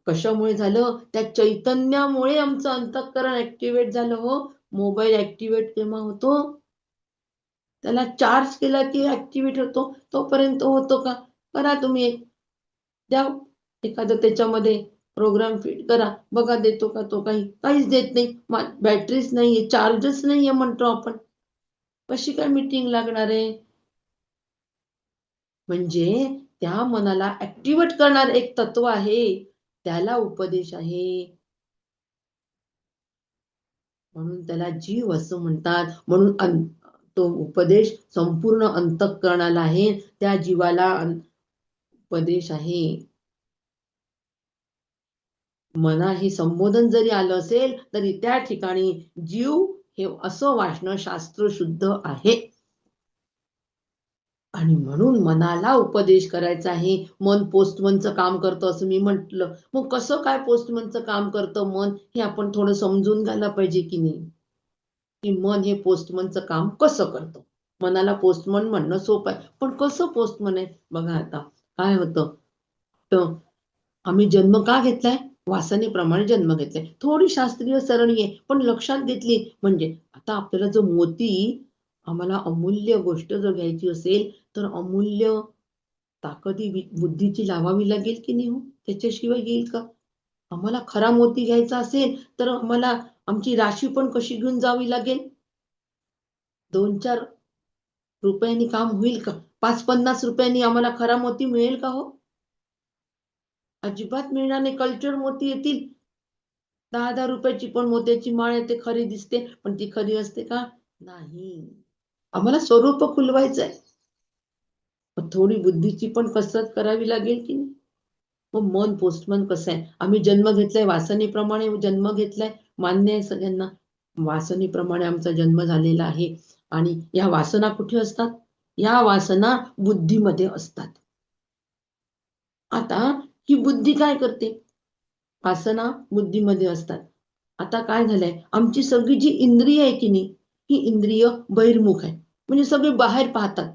Speaker 2: कशामुळे झालं? त्या चैतन्यामुळे आमचं अंतःकरण ऍक्टिव्हेट झालं हो. मोबाईल ऍक्टिव्हेट केव्हा होतो? त्याला चार्ज केला की ऍक्टिव्हेट होतो. तोपर्यंत होतो का? करा तुम्ही द्या एखादं त्याच्यामध्ये प्रोग्राम फिट करा, बघा देतो का तो, काहीच देत नाही, बॅटरीच नाहीये, चार्जच नाहीये म्हणतो आपण, कशी काय मीटिंग लागणार आहे? म्हणजे त्या मनाला ऍक्टिव्हेट करणार एक तत्व आहे, त्याला उपदेश आहे. म्हणून त्याला जीव असं म्हणतात. म्हणून तो उपदेश संपूर्ण अंतःकरणाला आहे, त्या जीवाला उपदेश आहे. मना हे संबोधन जरी आलं असेल तरी त्या ठिकाणी जीव हे असं वाचणं शास्त्र शुद्ध आहे. आणि म्हणून मनाला उपदेश करायचा आहे. मन पोस्टमनचं काम करतं असं मी म्हटलं. मग कसं काय पोस्टमनचं काम करतं मन, हे आपण थोडं समजून घ्यायला पाहिजे की नाही, की मन हे पोस्टमनचं काम कसं करतं. मनाला पोस्टमन म्हणणं सोपं आहे, पण कसं पोस्टमन आहे बघा. आता काय होतं, तर आम्ही जन्म का घेतलाय? वासनेप्रमाणे जन्म घेतलाय. थोडी शास्त्रीय सरणी आहे, पण लक्षात घेतली म्हणजे आता आपल्याला जो मोती, आम्हाला अमूल्य गोष्ट जर घ्यायची असेल तर अमूल्य ताकदी बुद्धीची लावावी लागेल की नाही हो, त्याच्याशिवाय येईल का? आम्हाला खरा मोती घ्यायचा असेल तर आम्हाला आमची राशी पण कशी घेऊन जावी लागेल? 2-4 रुपयांनी काम होईल का? 5-50 रुपयांनी आम्हाला खरा मोती मिळेल का हो? अजिबात मिळणार नाही. कल्चर मोती येतील, 10-10 रुपयाची पण मोत्याची माळ येते, खरी दिसते, पण ती खरी असते का? नाही. आम्हाला स्वरूप खुलवायचंय, थोडी बुद्धीची पण कसरत करावी लागेल की नाही. मग मन पोस्टमन कसं आहे? आम्ही जन्म घेतलाय, वासनेप्रमाणे जन्म घेतलाय, मान्य आहे सगळ्यांना. वासनेप्रमाणे आमचा जन्म झालेला आहे. आणि या वासना कुठे असतात? या वासना बुद्धीमध्ये असतात. आता ही बुद्धी काय करते? वासना बुद्धीमध्ये असतात. आता काय झालंय, आमची सगळी जी इंद्रिय आहे की नाही, ही इंद्रिय बहिर्मुख आहे, म्हणजे सगळे बाहेर पाहतात.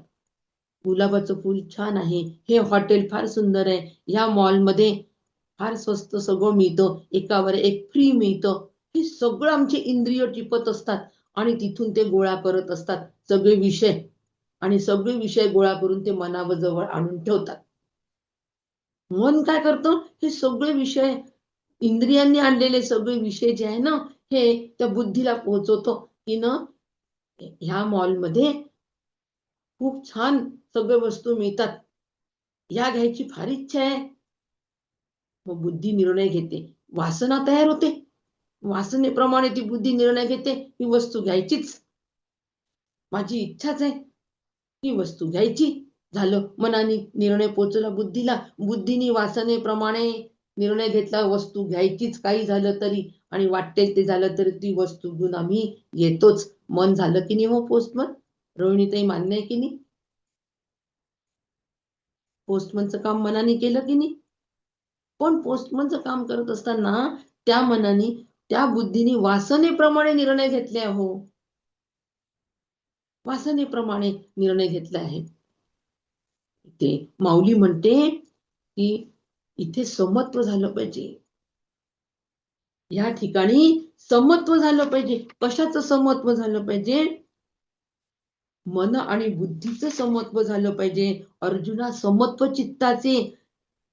Speaker 2: गुलाबाचं फूल छान आहे, हे हॉटेल फार सुंदर आहे, ह्या मॉलमध्ये फार स्वस्त सगळं मिळतं, एकावर एक फ्री मिळतं, हे सगळं आमचे इंद्रिय टिपत असतात आणि तिथून ते गोळा करत असतात सगळे विषय, आणि सगळे विषय गोळा करून ते मनाजवळ आणून ठेवतात. मन काय करतं? हे सगळे विषय, इंद्रियांनी आणलेले सगळे विषय जे आहे ना, हे त्या बुद्धीला पोहोचवतो की न, ह्या मॉलमध्ये खूप छान सगळे वस्तू मिळतात, या घ्यायची फार इच्छा आहे. मग बुद्धी निर्णय घेते, वासना तयार होते, वासनेप्रमाणे ती बुद्धी निर्णय घेते, ही वस्तू घ्यायचीच, माझी इच्छाच आहे, ही वस्तू घ्यायची. झालं, मनाने निर्णय पोचवला बुद्धीला, बुद्धीने वासनेप्रमाणे निर्णय घेतला, वस्तू घ्यायचीच काही झालं तरी, आणि वाटेल ते झालं तरी ती वस्तू घेऊन आम्ही येतोच. मन झालं की नाही हो पोस्टमन? रोहिणीताई, मान्य आहे की नाही? पोस्टमनचं काम मनाने केलं की नाही? पण पोस्टमनचं काम करत असताना त्या मनाने, त्या बुद्धीने वासनेप्रमाणे निर्णय घेतले हो, वासनेप्रमाणे निर्णय घेतले आहे. ते माऊली म्हणते की इथे समत्व झालं पाहिजे, या ठिकाणी समत्व झालं पाहिजे. कशाचं समत्व झालं पाहिजे? मन आणि बुद्धीचं समत्व झालं पाहिजे. अर्जुना, समत्व चित्ताचे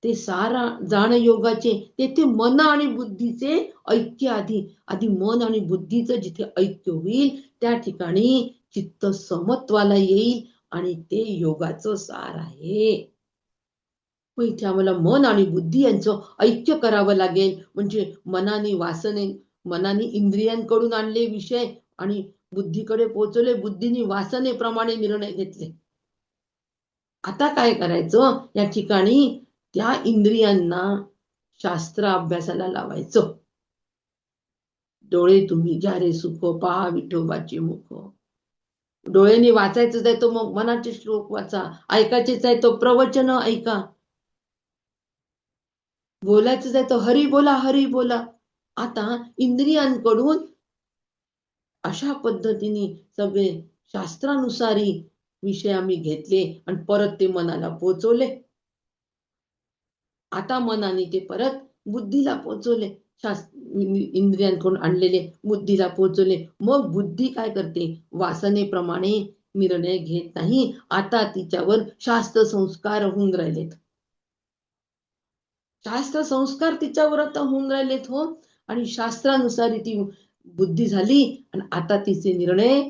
Speaker 2: ते सारा जाण योगाचे, तेथे मन आणि बुद्धीचे ऐक्य आधी मन आणि बुद्धीचं जिथे ऐक्य होईल त्या ठिकाणी चित्त समत्वाला येईल, आणि ते योगाचं सार आहे. मग इथे आम्हाला मन आणि बुद्धी यांचं ऐक्य करावं लागेल. म्हणजे मनाने इंद्रियांकडून आणले विषय आणि बुद्धीकडे पोहोचवले, बुद्धीने वासनेप्रमाणे निर्णय घेतले. आता काय करायचं, या ठिकाणी त्या इंद्रियांना शास्त्र अभ्यासाला लावायचं. डोळे तुम्ही घ्या रे सुख, पहा विठोबाचे मुख. डोळ्यांनी वाचायचं आहे तो मग मनाचे श्लोक वाचा, ऐकायचेच आहे तो प्रवचन ऐका, बोलायचंच आहे तो हरी बोला, हरी बोला. आता इंद्रियांकडून अशा पद्धतीने सगळे शास्त्रानुसारी विषय आम्ही घेतले आणि परत ते मनाला पोचवले. आता मनाने ते परत बुद्धीला पोचवले, इंद्रियांकडून आणलेले बुद्धीला पोचवले. मग बुद्धी काय करते? वासनेप्रमाणे निर्णय घेत नाही, आता तिच्यावर शास्त्र संस्कार होऊन राहिलेत. शास्त्र संस्कार तिच्यावर आता होऊन राहिलेत हो. आणि शास्त्रानुसार ती बुद्धी झाली आणि आता तिचे निर्णय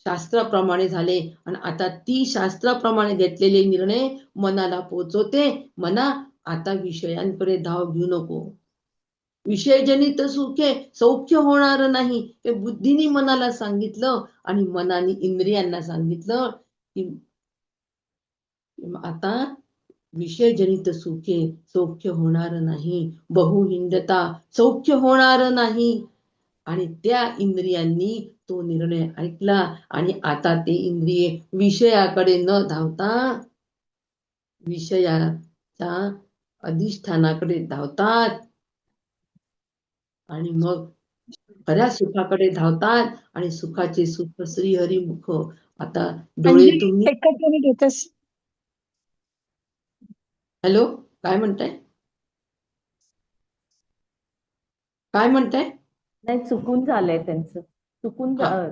Speaker 2: शास्त्राप्रमाणे झाले. आणि आता ती शास्त्राप्रमाणे घेतलेले निर्णय मनाला पोचवते. मना, आता विषयांकडे धाव घेऊ नको. विषयजनित सुखे सौख्य होणार नाही हे बुद्धीने मनाला सांगितलं आणि मनाने इंद्रियांना सांगितलं की आता विषयजनित सुखे सौख्य होणार नाही, बहुहिंदता सौख्य होणार नाही. आणि त्या इंद्रियांनी तो निर्णय ऐकला आणि आता ते इंद्रिये विषयाकडे न धावता विषयाच्या अधिष्ठानाकडे धावतात आणि मग खऱ्या सुखाकडे धावतात. आणि सुखाचे सुख श्रीहरिमुख. आता डोळे
Speaker 4: अंजली,
Speaker 2: तुम्ही
Speaker 4: एकच मिनिट येतस.
Speaker 2: हॅलो, काय म्हणताय? काय म्हणताय?
Speaker 3: नाही, चुकून झालंय त्यांचं. चुकून
Speaker 2: हा.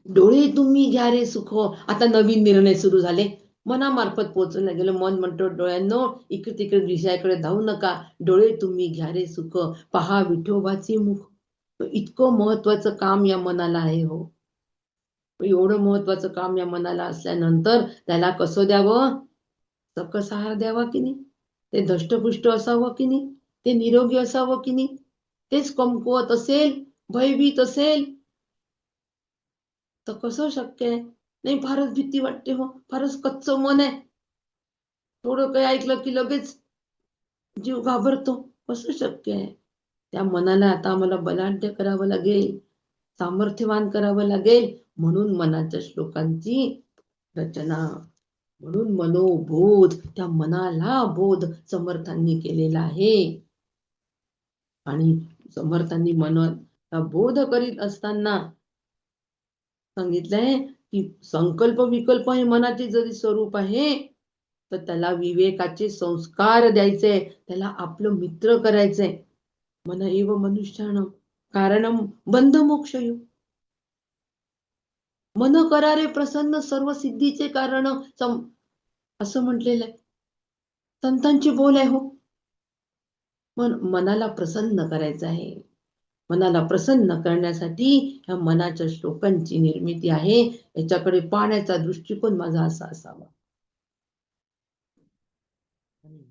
Speaker 2: डोळे तुम्ही घ्या रे सुख. आता नवीन निर्णय सुरू झाले. मनामार्फत पोहोचवलं गेलं. मन म्हणतो डोळ्यांनो इकडे तिकडे विषयाकडे धावू नका. डोळे तुम्ही घ्या रे सुख, पहा विठोबाचे मुख. इतकं महत्वाचं काम या मनाला आहे हो. एवढं महत्वाचं काम या मनाला असल्यानंतर त्याला कसं द्यावं? सकस आहार द्यावा की नाही? ते धष्टपुष्ट असावं की नाही? ते निरोगी असावं की नाही? तेच कमकुवत असेल, भयभीत असेल तर कसं शक्य आहे? नाही, फारच भीती वाटते हो. फारच कच्चं मन आहे. थोडं काही ऐकलं की लगेच जीव घाबरतो. कसं शक्य आहे? त्या मनाला आता आम्हाला बलाढ्य करावं लागेल, सामर्थ्यवान करावं लागेल. म्हणून मनाच्या श्लोकांची रचना, म्हणून मनोबोध, त्या मनाला बोध समर्थांनी केलेला आहे. आणि समर्थांनी मनाला बोध करीत असताना सांगितलंय की संकल्प विकल्प हे मनाचे जरी स्वरूप आहे तर त्याला विवेकाचे संस्कार द्यायचे, त्याला आपलं मित्र करायचंय. मन एव मनुष्याणं कारणं बंध मोक्षयो. मन करारे प्रसन्न सर्व सिद्धीचे कारण असं म्हटलेलं आहे. संतांची बोल आहे हो. मनाला प्रसन्न करायचं आहे. मनाला प्रसन्न करण्यासाठी ह्या मनाच्या श्लोकांची निर्मिती आहे. याच्याकडे पाहण्याचा दृष्टिकोन माझा असा असावा.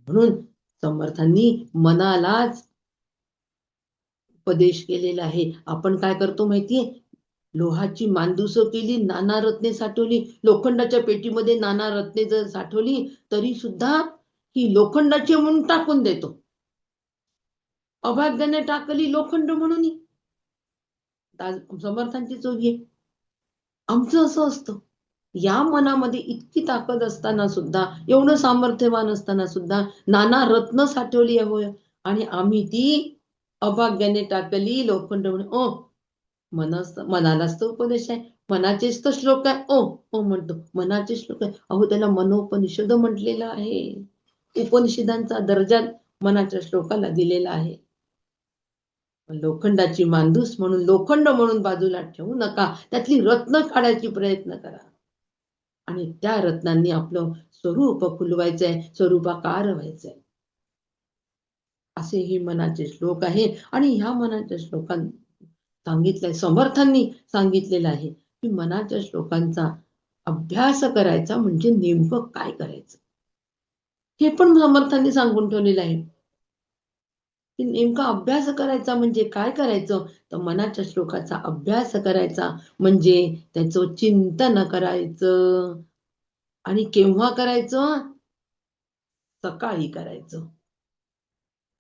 Speaker 2: म्हणून समर्थांनी मनालाच उपदेश केलेला आहे. आपण काय करतो माहितीये? लोहाची मांदूस केली, नाना रत्ने साठवली. लोखंडाच्या पेटीमध्ये नाना रत्ने जर साठवली तरी सुद्धा ही लोखंडाची म्हणून टाकून देतो. अभाग्याने टाकली लोखंड म्हणून. समर्थांची चोरी आहे. आमचं असं असतं. या मनामध्ये इतकी ताकद असताना सुद्धा, एवढं सामर्थ्यवान असताना सुद्धा नाना रत्न साठवली आहे आणि आम्ही ती अभाग्याने टाकली लोखंड म्हणून. मनालाच तर उपदेश आहे, मनाचेच तर श्लोक आहे. म्हणतो मनाचे श्लोक आहे. अहो, त्याला मनोपनिषद म्हटलेलं आहे. उपनिषदांचा दर्जा मनाच्या श्लोकाला दिलेला आहे. लोखंडाची मांदूस म्हणून लोखंड म्हणून बाजूला ठेवू नका. त्यातली रत्न काढायची प्रयत्न करा आणि त्या रत्नांनी आपलं स्वरूप फुलवायचंय, स्वरूपाकार व्हायचंय. असे हे मनाचे श्लोक आहे. आणि ह्या मनाच्या श्लोकांत सांगितलंय, समर्थांनी सांगितलेलं आहे की मनाच्या श्लोकांचा अभ्यास करायचा म्हणजे नेमकं काय करायचं हे पण समर्थांनी सांगून ठेवलेलं आहे. की नेमका अभ्यास करायचा म्हणजे काय करायचं? तर मनाच्या श्लोकाचा अभ्यास करायचा म्हणजे त्याचं चिंतन करायचं. आणि केव्हा करायचं? सकाळी करायचं.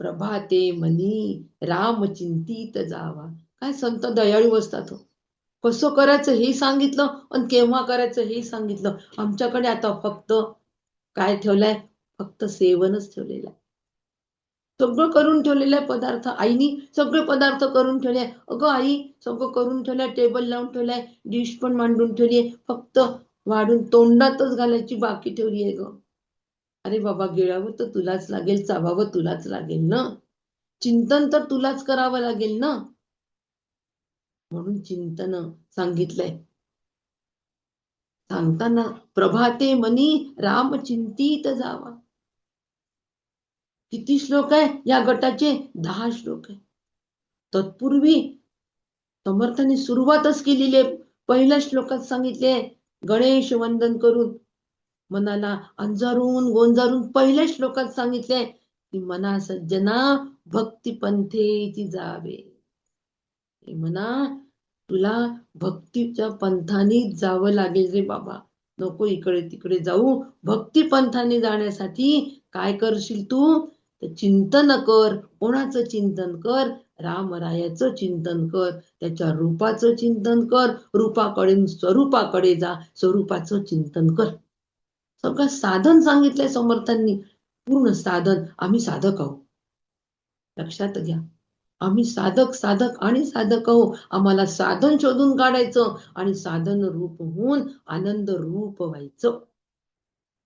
Speaker 2: प्रभाते मनी राम चिंतित जावा. काय संत दयाळू असतात हो. कसं करायचं हे सांगितलं आणि केव्हा करायचं हे सांगितलं. आमच्याकडे आता फक्त काय ठेवलंय? फक्त सेवनच ठेवलेलं आहे. सगळं करून ठेवलेलं आहे पदार्थ. आईनी सगळे पदार्थ करून ठेवले. अगं आई, सगळं करून ठेवलंय, टेबल लावून ठेवलाय, डिश पण मांडून ठेवलीये, फक्त वाढून तोंडातच घालायची बाकी ठेवली आहे ग. अरे बाबा, गिळावं तर तुलाच लागेल, चावावं तुलाच लागेल ना, चिंतन तर तुलाच करावं लागेल ना. म्हणून चिंतन सांगितलंय. सांगताना प्रभाते मनी राम चिंतित जावा. किती श्लोक आहे या गटाचे? 10 श्लोक आहे. तत्पूर्वी समर्थांनी सुरुवातच केलेली आहे. पहिल्या श्लोकात सांगितले गणेश वंदन करून मनाला अंजारून गोंजारून पहिल्या श्लोकात सांगितले की मना सज्जना भक्ती पंथेची जावे. म्हणा तुला भक्तीच्या पंथाने जावं लागेल रे बाबा. नको इकडे तिकडे जाऊ. भक्ती पंथाने जाण्यासाठी काय करशील तू? तर चिंतन कर. कोणाचं चिंतन कर? रामरायाचं चिंतन कर. त्याच्या रूपाचं चिंतन कर. रूपाकडे स्वरूपाकडे जा. स्वरूपाचं चिंतन कर. सगळं साधन सांगितलंय समर्थांनी. पूर्ण साधन. आम्ही साधक आहोत, लक्षात घ्या. आम्ही साधक आणि साधक आहोत. आम्हाला साधन शोधून काढायचं आणि साधन रूप होऊन आनंद रूप व्हायचं.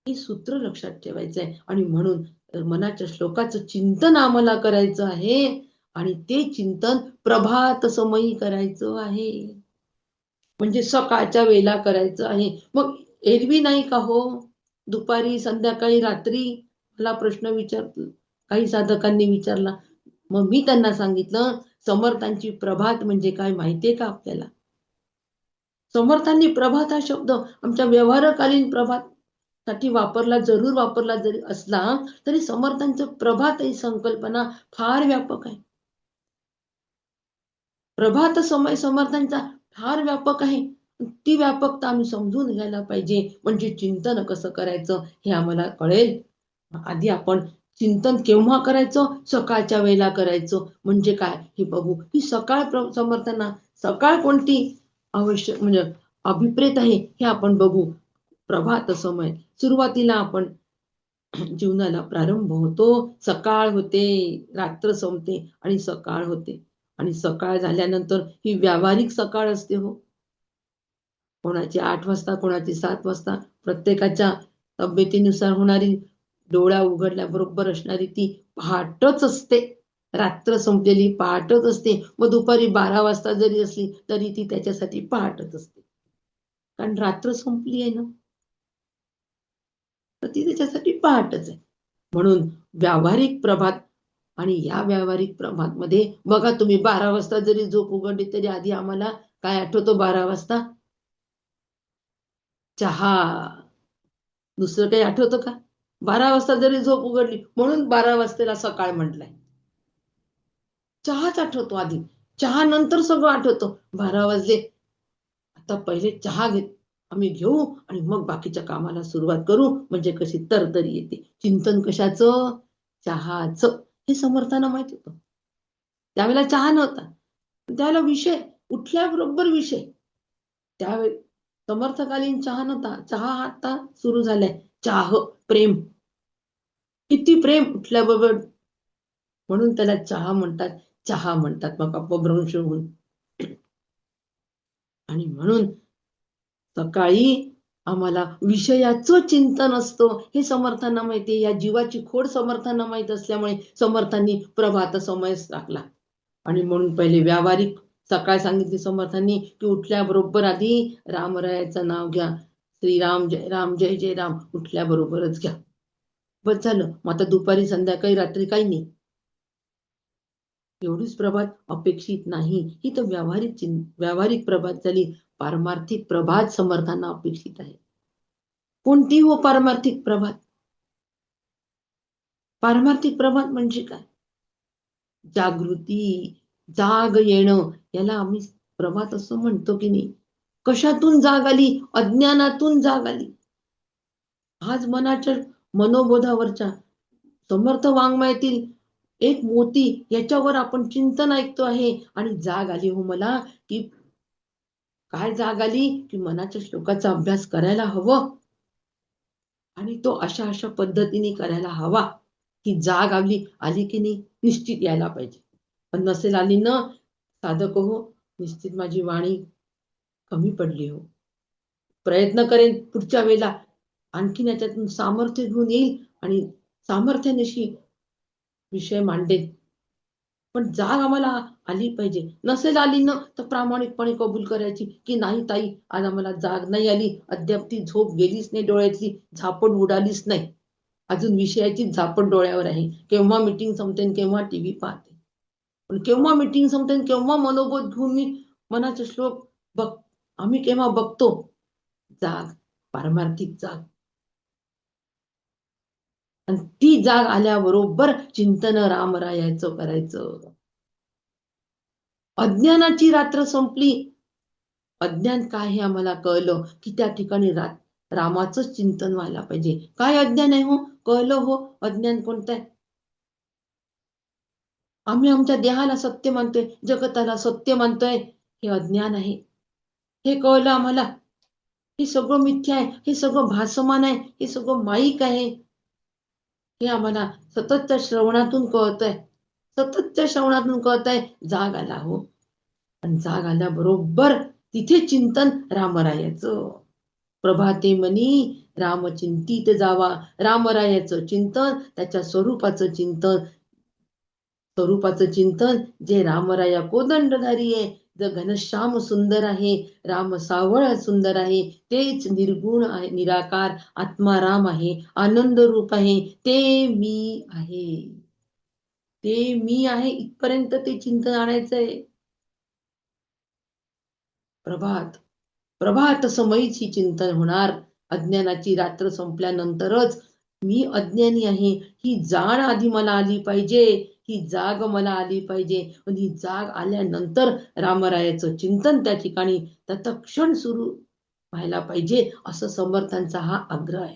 Speaker 2: हे सूत्र लक्षात ठेवायचंय. आणि म्हणून मनाच्या श्लोकाचं चिंतन आम्हाला करायचं आहे आणि ते चिंतन प्रभात समयी करायचं आहे. म्हणजे सकाळच्या वेळेला करायचं आहे. मग एरवी नाही का हो? दुपारी, संध्याकाळी, रात्री? मला प्रश्न काही साधकांनी विचारला. मग मी त्यांना सांगितलं समर्थांची प्रभात म्हणजे काय माहितीये का आपल्याला? समर्थांनी प्रभात हा शब्द आमच्या व्यवहारकालीन प्रभात साठी जरूर वापरला जरी असला तरी समर्थांचं प्रभात ही संकल्पना फार व्यापक आहे. प्रभात समय समर्थांचा फार व्यापक आहे. ती व्यापकता आम्ही समजून घ्यायला पाहिजे. म्हणजे चिंतन कसं करायचं हे आम्हाला कळेल. आधी आपण चिंतन केव्हा करायचं? सकाळच्या वेळेला करायचं. म्हणजे काय हे बघू. ही सकाळ समर्थांना सकाळ कोणती आवश्यक म्हणजे अभिप्रेत आहे हे आपण बघू. प्रभात समय सुरुवातीला आपण जीवनाला प्रारंभ होतो. सकाळ होते, रात्र संपते आणि सकाळ होते. आणि सकाळ झाल्यानंतर ही व्यावहारिक सकाळ असते हो. कोणाची 8 वाजता, कोणाची 7 वाजता, प्रत्येकाच्या तब्येतीनुसार होणारी डोळा उघडल्याबरोबर असणारी ती पहाटच असते. रात्र संपलेली पहाटच असते. मग दुपारी 12 वाजता जरी असली तरी ती त्याच्यासाठी पहाटच असते. कारण रात्र संपली आहे ना, तर ती त्याच्यासाठी पहाटच आहे. म्हणून व्यावहारिक प्रभात आणि या व्यावहारिक प्रभात मध्ये बघा तुम्ही 12 वाजता जरी झोप उघडली तरी आधी आम्हाला काय आठवतो? 12 वाजता चहा. दुसरं काही आठवतं का? 12 वाजता जरी झोप उघडली म्हणून 12 वाजतेला सकाळ म्हटलंय. चहाच आठवतो आधी. चहा नंतर सगळं आठवतं. 12 वाजले आता पहिले चहा आम्ही घेऊ आणि मग बाकीच्या कामाला सुरुवात करू. म्हणजे कशी तरतरी येते. चिंतन कशाचं? चहाचं. हे समर्थांना माहित होतं. त्यावेळेला चहा नव्हता. त्यावेळेला विषय उठल्याबरोबर विषय. त्यावेळी समर्थकालीन चहा नव्हता. चहा आता सुरू झालाय. प्रेम. किती प्रेम उठल्याबरोबर. म्हणून त्याला चहा म्हणतात मग अपभ्रंश होऊन. आणि म्हणून सकाळी आम्हाला विषयाचं चिंतन असतं हे समर्थांना माहिती. या जीवाची खोड समर्थांना माहित असल्यामुळे समर्थांनी प्रभात समयच टाकला. आणि म्हणून पहिले व्यावहारिक सकाळ सांगितली समर्थांनी की उठल्याबरोबर आधी रामरायाचं नाव घ्या. श्रीराम जय राम, जय जय राम उठल्याबरोबरच घ्या. बस झालं. मग आता दुपारी, संध्याकाळी, रात्री काही नाही. एवढीच प्रभात अपेक्षित नाही. ही तर व्यावहारिक प्रभात झाली. पारमार्थिक प्रभात समर्थांना अपेक्षित आहे. कोणती हो पारमार्थिक प्रभात? पारमार्थिक प्रभात म्हणजे काय? जागृती, जाग येणं, याला आम्ही प्रभात असं म्हणतो की नाही? कशातून जाग आली? अज्ञानातून जाग आली. आज मनाच्या मनोबोधावरच्या समर्थ वाङ्मयातील एक मोती याच्यावर आपण चिंतन ऐकतो आहे. आणि जाग आली हो मला. की काय जाग आली? की मनाच्या श्लोकाचा अभ्यास करायला हवं आणि तो अशा पद्धतीने करायला हवा. की जाग आली की नाही निश्चित यायला पाहिजे. पण नसेल आली ना साधक हो, निश्चित माझी वाणी कमी पडली हो. प्रयत्न करेन पुढच्या वेळेला आणखीन याच्यातून सामर्थ्य घेऊन येईल आणि सामर्थ्यानिशी विषय मांडेल. पण जाग आम्हाला आली पाहिजे. नसेल आली ना तर प्रामाणिकपणे कबूल करायची की नाही ताई, आज आम्हाला जाग नाही आली. अद्याप ती झोप गेलीच नाही, डोळ्यातली झापड उडालीच नाही. अजून विषयाची झापट डोळ्यावर आहे. केव्हा मीटिंग संपते केव्हा टीव्ही पाहते. पण केव्हा मीटिंग संपते केव्हा मनोबोध घेऊन मी मनाचे श्लोक आम्ही केव्हा बघतो. जाग, पारमार्थिक जाग. आणि ती जाग आल्याबरोबर चिंतन रामरायाचं करायचं. अज्ञानाची रात्र संपली. अज्ञान काय हे आम्हाला कळलं की त्या ठिकाणी रामाचंच चिंतन व्हायला पाहिजे. काय अज्ञान आहे हो? कळलं हो अज्ञान कोणतं आहे. आम्ही आमच्या देहाला सत्य मानतोय, जगताला सत्य मानतोय, हे अज्ञान आहे. हे कळलं आम्हाला. हे सगळं मिथ्या आहे, हे सगळं भासमान आहे, हे सगळं माईक आहे. हे आम्हाला सततच्या श्रवणातून कळतंय. सततच्या श्रवणातून कळतंय. जाग आला हो. आणि जाग आल्याबरोबर तिथे चिंतन रामरायाचं. प्रभाते मनी रामचिंतित जावा. रामरायाचं चिंतन, त्याच्या स्वरूपाचं चिंतन जे रामराया कोदंडधारी आहे, जे घनश्याम सुंदर आहे, राम सावळ सुंदर आहे, तेच निर्गुण आहे, निराकार आत्मा राम आहे, आनंद रूप आहे, ते मी आहे. ते मी आहे इथपर्यंत ते चिंतन आणायचंय. प्रभात समयीच ही चिंतन होणार. अज्ञानाची रात्र संपल्यानंतरच मी अज्ञानी आहे ही जाण आधी मला आली पाहिजे. ही जाग मला आली पाहिजे. आणि ही जाग आल्यानंतर रामरायाचं चिंतन त्या ठिकाणी तत्क्षण सुरू व्हायला पाहिजे, असं समर्थांचा हा आग्रह आहे.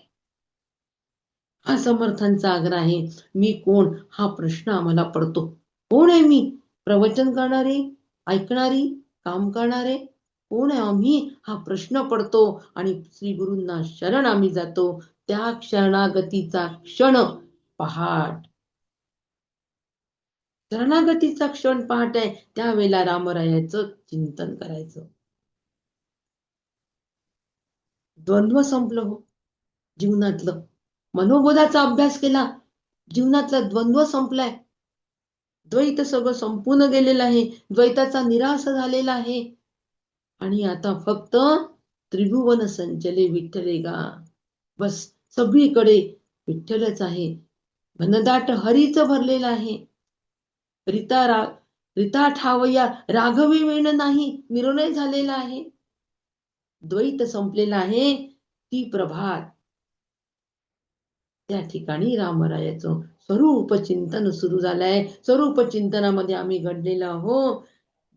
Speaker 2: हा समर्थांचा आग्रह आहे. मी कोण हा प्रश्न आम्हाला पडतो. कोण आहे मी? प्रवचन करणारे, ऐकणारी, काम करणारे कोण आहे आम्ही हा प्रश्न पडतो. आणि श्री गुरूंना शरण आम्ही जातो. त्या शरणागतीचा क्षण पहाट. शरणागतीचा क्षण पहाट आहे. त्यावेळेला रामरायाचं चिंतन करायचं. द्वंद्व संपलं हो जीवनातलं. मनोबोधाचा अभ्यास केला, जीवनातला द्वंद्व संपलाय. द्वैत सगळं संपून गेलेलं आहे. द्वैताचा निराश झालेला आहे. आणि आता फक्त त्रिभुवन संचले विठ्ठले गा. बस सगळीकडे विठ्ठलच आहे. घनदाट हरीच भरलेला आहे. रिता ठावया राघवी वेण नाही निर्णय झालेला आहे. द्वैत संपलेला आहे. ती प्रभात त्या ठिकाणी रामरायाचं स्वरूप चिंतन सुरू झालंय. स्वरूप चिंतनामध्ये आम्ही घडलेलो आहोत.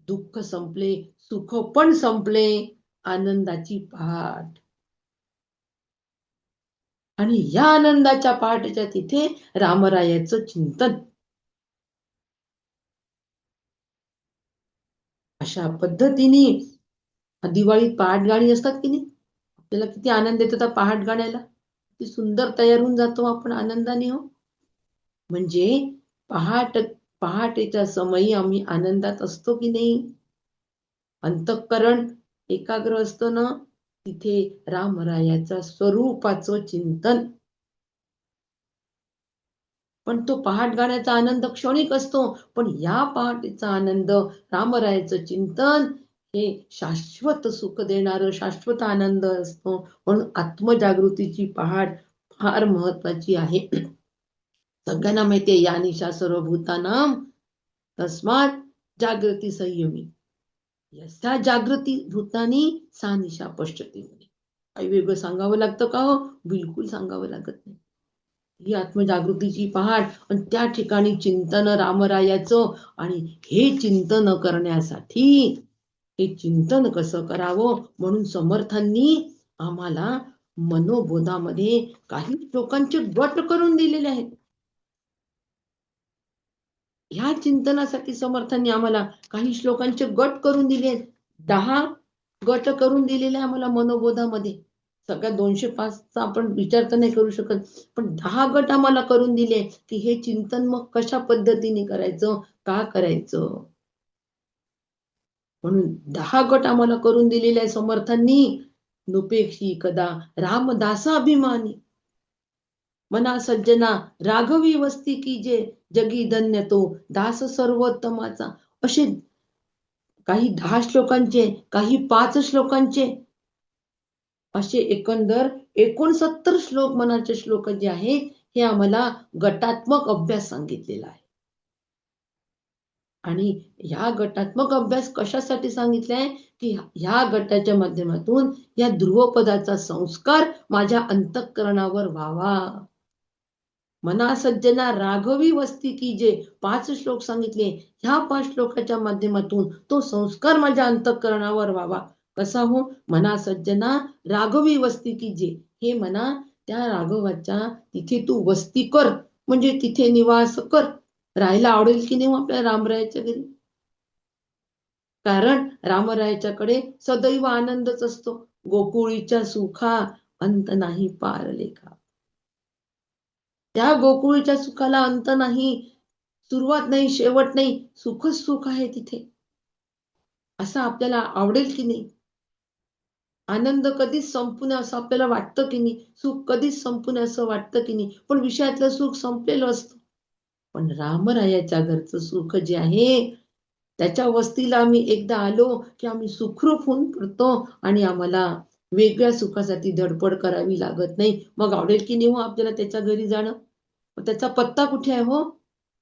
Speaker 2: दुःख संपले, सुख पण संपले, आनंदाची पहाट. आणि या आनंदाच्या पहाटेच्या तिथे रामरायाचं चिंतन. अशा पद्धतीने दिवाळीत पहाट गाणी असतात की नाही, आपल्याला किती आनंद येतो त्या पहाट गाण्याला. किती सुंदर तयार होऊन जातो आपण आनंदाने हो. म्हणजे पहाटेच्या समयी आम्ही आनंदात असतो की नाही. अंतःकरण एकाग्र असतं ना, तिथे रामरायाच्या स्वरूपाचं चिंतन. पण तो पहाट गाण्याचा आनंद क्षणिक असतो. पण या पहाटेचा आनंद, रामरायाचं चिंतन हे शाश्वत सुख देणारं, शाश्वत आनंद असतो. म्हणून आत्मजागृतीची पहाट फार महत्वाची आहे. सगळ्यांना माहितीये या निशा सर्वभूतानां तस्मात जागृती संयमी यस्या जागृती भूतानी सा निशा पश्यति. काही वेगळं सांगावं लागतं का हो? बिलकुल सांगावं लागत नाही. ही आत्मजागृतीची पहाट. आणि त्या ठिकाणी चिंतन रामरायाचं. आणि हे चिंतन करण्यासाठी हे चिंतन कसं करावं म्हणून समर्थांनी आम्हाला मनोबोधामध्ये काही लोकांचे गट करून दिलेले आहेत. ह्या चिंतनासाठी समर्थांनी आम्हाला काही श्लोकांचे गट करून दिले. 10 गट करून दिलेले आम्हाला मनोबोधामध्ये. सगळ्या 205चा आपण विचार तर नाही करू शकत, पण 10 गट आम्हाला करून दिले की हे चिंतन मग कशा पद्धतीने करायचं, का करायचं. म्हणून 10 गट आम्हाला करून दिलेले आहे समर्थांनी. नुपेक्षी कदा रामदासा अभिमानी मना सज्जना राघवी वस्ती की जे जगी धन्य तो दास सर्वोत्तमाचा. असे काही 10 श्लोकांचे, काही 5 श्लोकांचे, असे एकंदर 69 श्लोक मनाचे श्लोक जे आहेत हे आम्हाला गटात्मक अभ्यास सांगितलेला आहे. आणि ह्या गटात्मक अभ्यास कशासाठी सांगितलाय की ह्या गटाच्या माध्यमातून या ध्रुवपदाचा संस्कार माझ्या अंतःकरणावर व्हावा. मना सज्जना राघवी वस्ती की जे 5 श्लोक सांगितले, ह्या 5 श्लोकाच्या माध्यमातून तो संस्कार माझ्या अंतःकरणावर व्हावा. कसा हो? मना सज्जना राघवी वस्ती की जे, हे मना त्या राघवाच्या तिथे तू वस्ती कर, म्हणजे तिथे निवास कर. राहायला आवडेल की नाही आपल्या रामरायाच्या घरी? कारण रामरायाच्याकडे सदैव आनंदच असतो. गोकुळीच्या सुखा अंत नाही पार लेखा. त्या गोकुळीच्या सुखाला अंत नाही, सुरुवात नाही, शेवट नाही, सुखच सुख आहे तिथे. असं आपल्याला आवडेल की नाही? आनंद कधीच संपून असं आपल्याला वाटतं की नाही? सुख कधीच संपून असं वाटतं की नाही? पण विषयातलं सुख संपलेलं असतं. पण रामरायाच्या घरचं सुख जे आहे, त्याच्या वस्तीला आम्ही एकदा आलो की आम्ही सुखरूप होऊन पडतो आणि आम्हाला वेगळ्या सुखासाठी धडपड करावी लागत नाही. मग आवडेल की नाही हो आपल्याला त्याच्या घरी जाणं? त्याचा पत्ता कुठे आहे हो?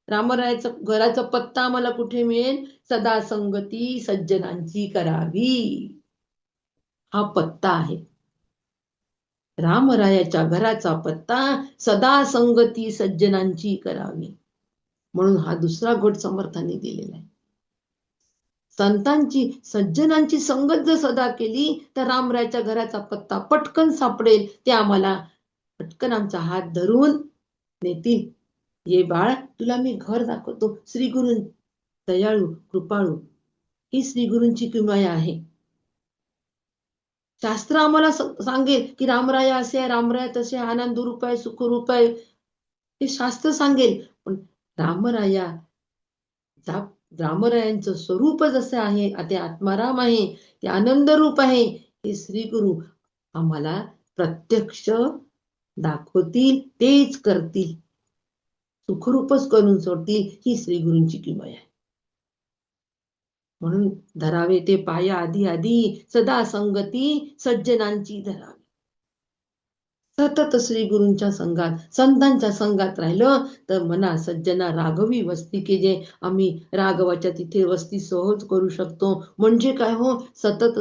Speaker 2: रामरायाचा घराचा पत्ता आम्हाला कुठे मिळेल? सदा संगती सज्जनांची करावी, हा पत्ता आहे. रामरायाच्या घराचा पत्ता सदा संगती सज्जनांची करावी. म्हणून हा दुसरा गट समर्थांनी दिलेला आहे. संतांची सज्जनांची संगत जर सदा केली तर रामरायाच्या घराचा पत्ता पटकन सापडेल. ते आम्हाला पटकन आमचा हात धरून नेतील. ये बाळ, तुला मी घर दाखवतो. श्री गुरु दयाळू कृपाळू, ही श्री गुरूंची किमया आहे. शास्त्र आम्हाला सांगेल की रामराया असे आहे, रामराया तसे, आनंद रूप आहे, सुख रूप आहे, हे शास्त्र सांगेल. पण रामरायांचं स्वरूप जसं आहे, ते आत्माराम आहे, ते आनंद रूप आहे, हे श्री गुरु आम्हाला प्रत्यक्ष दाखवतील, तेच करतील, सुखरूपच करून सोडतील. ही श्री गुरूंची किमया आहे. म्हणून धरावे ते पाया आधी आधी, सदा संगती सज्जनांची धरावी. सतत श्री गुरूंच्या संघात, संतांच्या संघात राहिलं तर मना सज्जना राघवी वस्ती की जे, आम्ही राघवाच्या तिथे वस्ती सहज करू शकतो. म्हणजे काय हो? सतत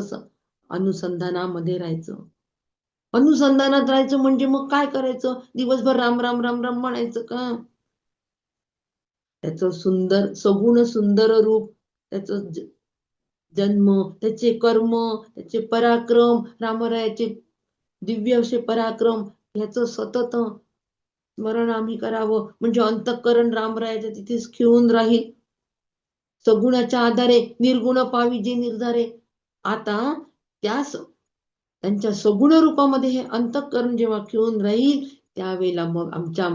Speaker 2: अनुसंधानामध्ये राहायचं. अनुसंधानात राहायचं म्हणजे मग काय करायचं? दिवसभर राम राम राम राम म्हणायचं का? त्याचं सुंदर सगुण सुंदर रूप, त्याचं जन्म, त्याचे कर्म, त्याचे पराक्रम, रामरायाचे दिव्य असे पराक्रम, याचं सतत स्मरण आम्ही करावं. म्हणजे अंतःकरण रामरायाच्या तिथेच खिळून राहील. सगुणाच्या आधारे निर्गुण पाविजे निर्धारे. आता त्यांच्या सगुण रूपामध्ये हे अंतःकरण जेव्हा खिळून राहील, त्यावेळेला मग आमच्या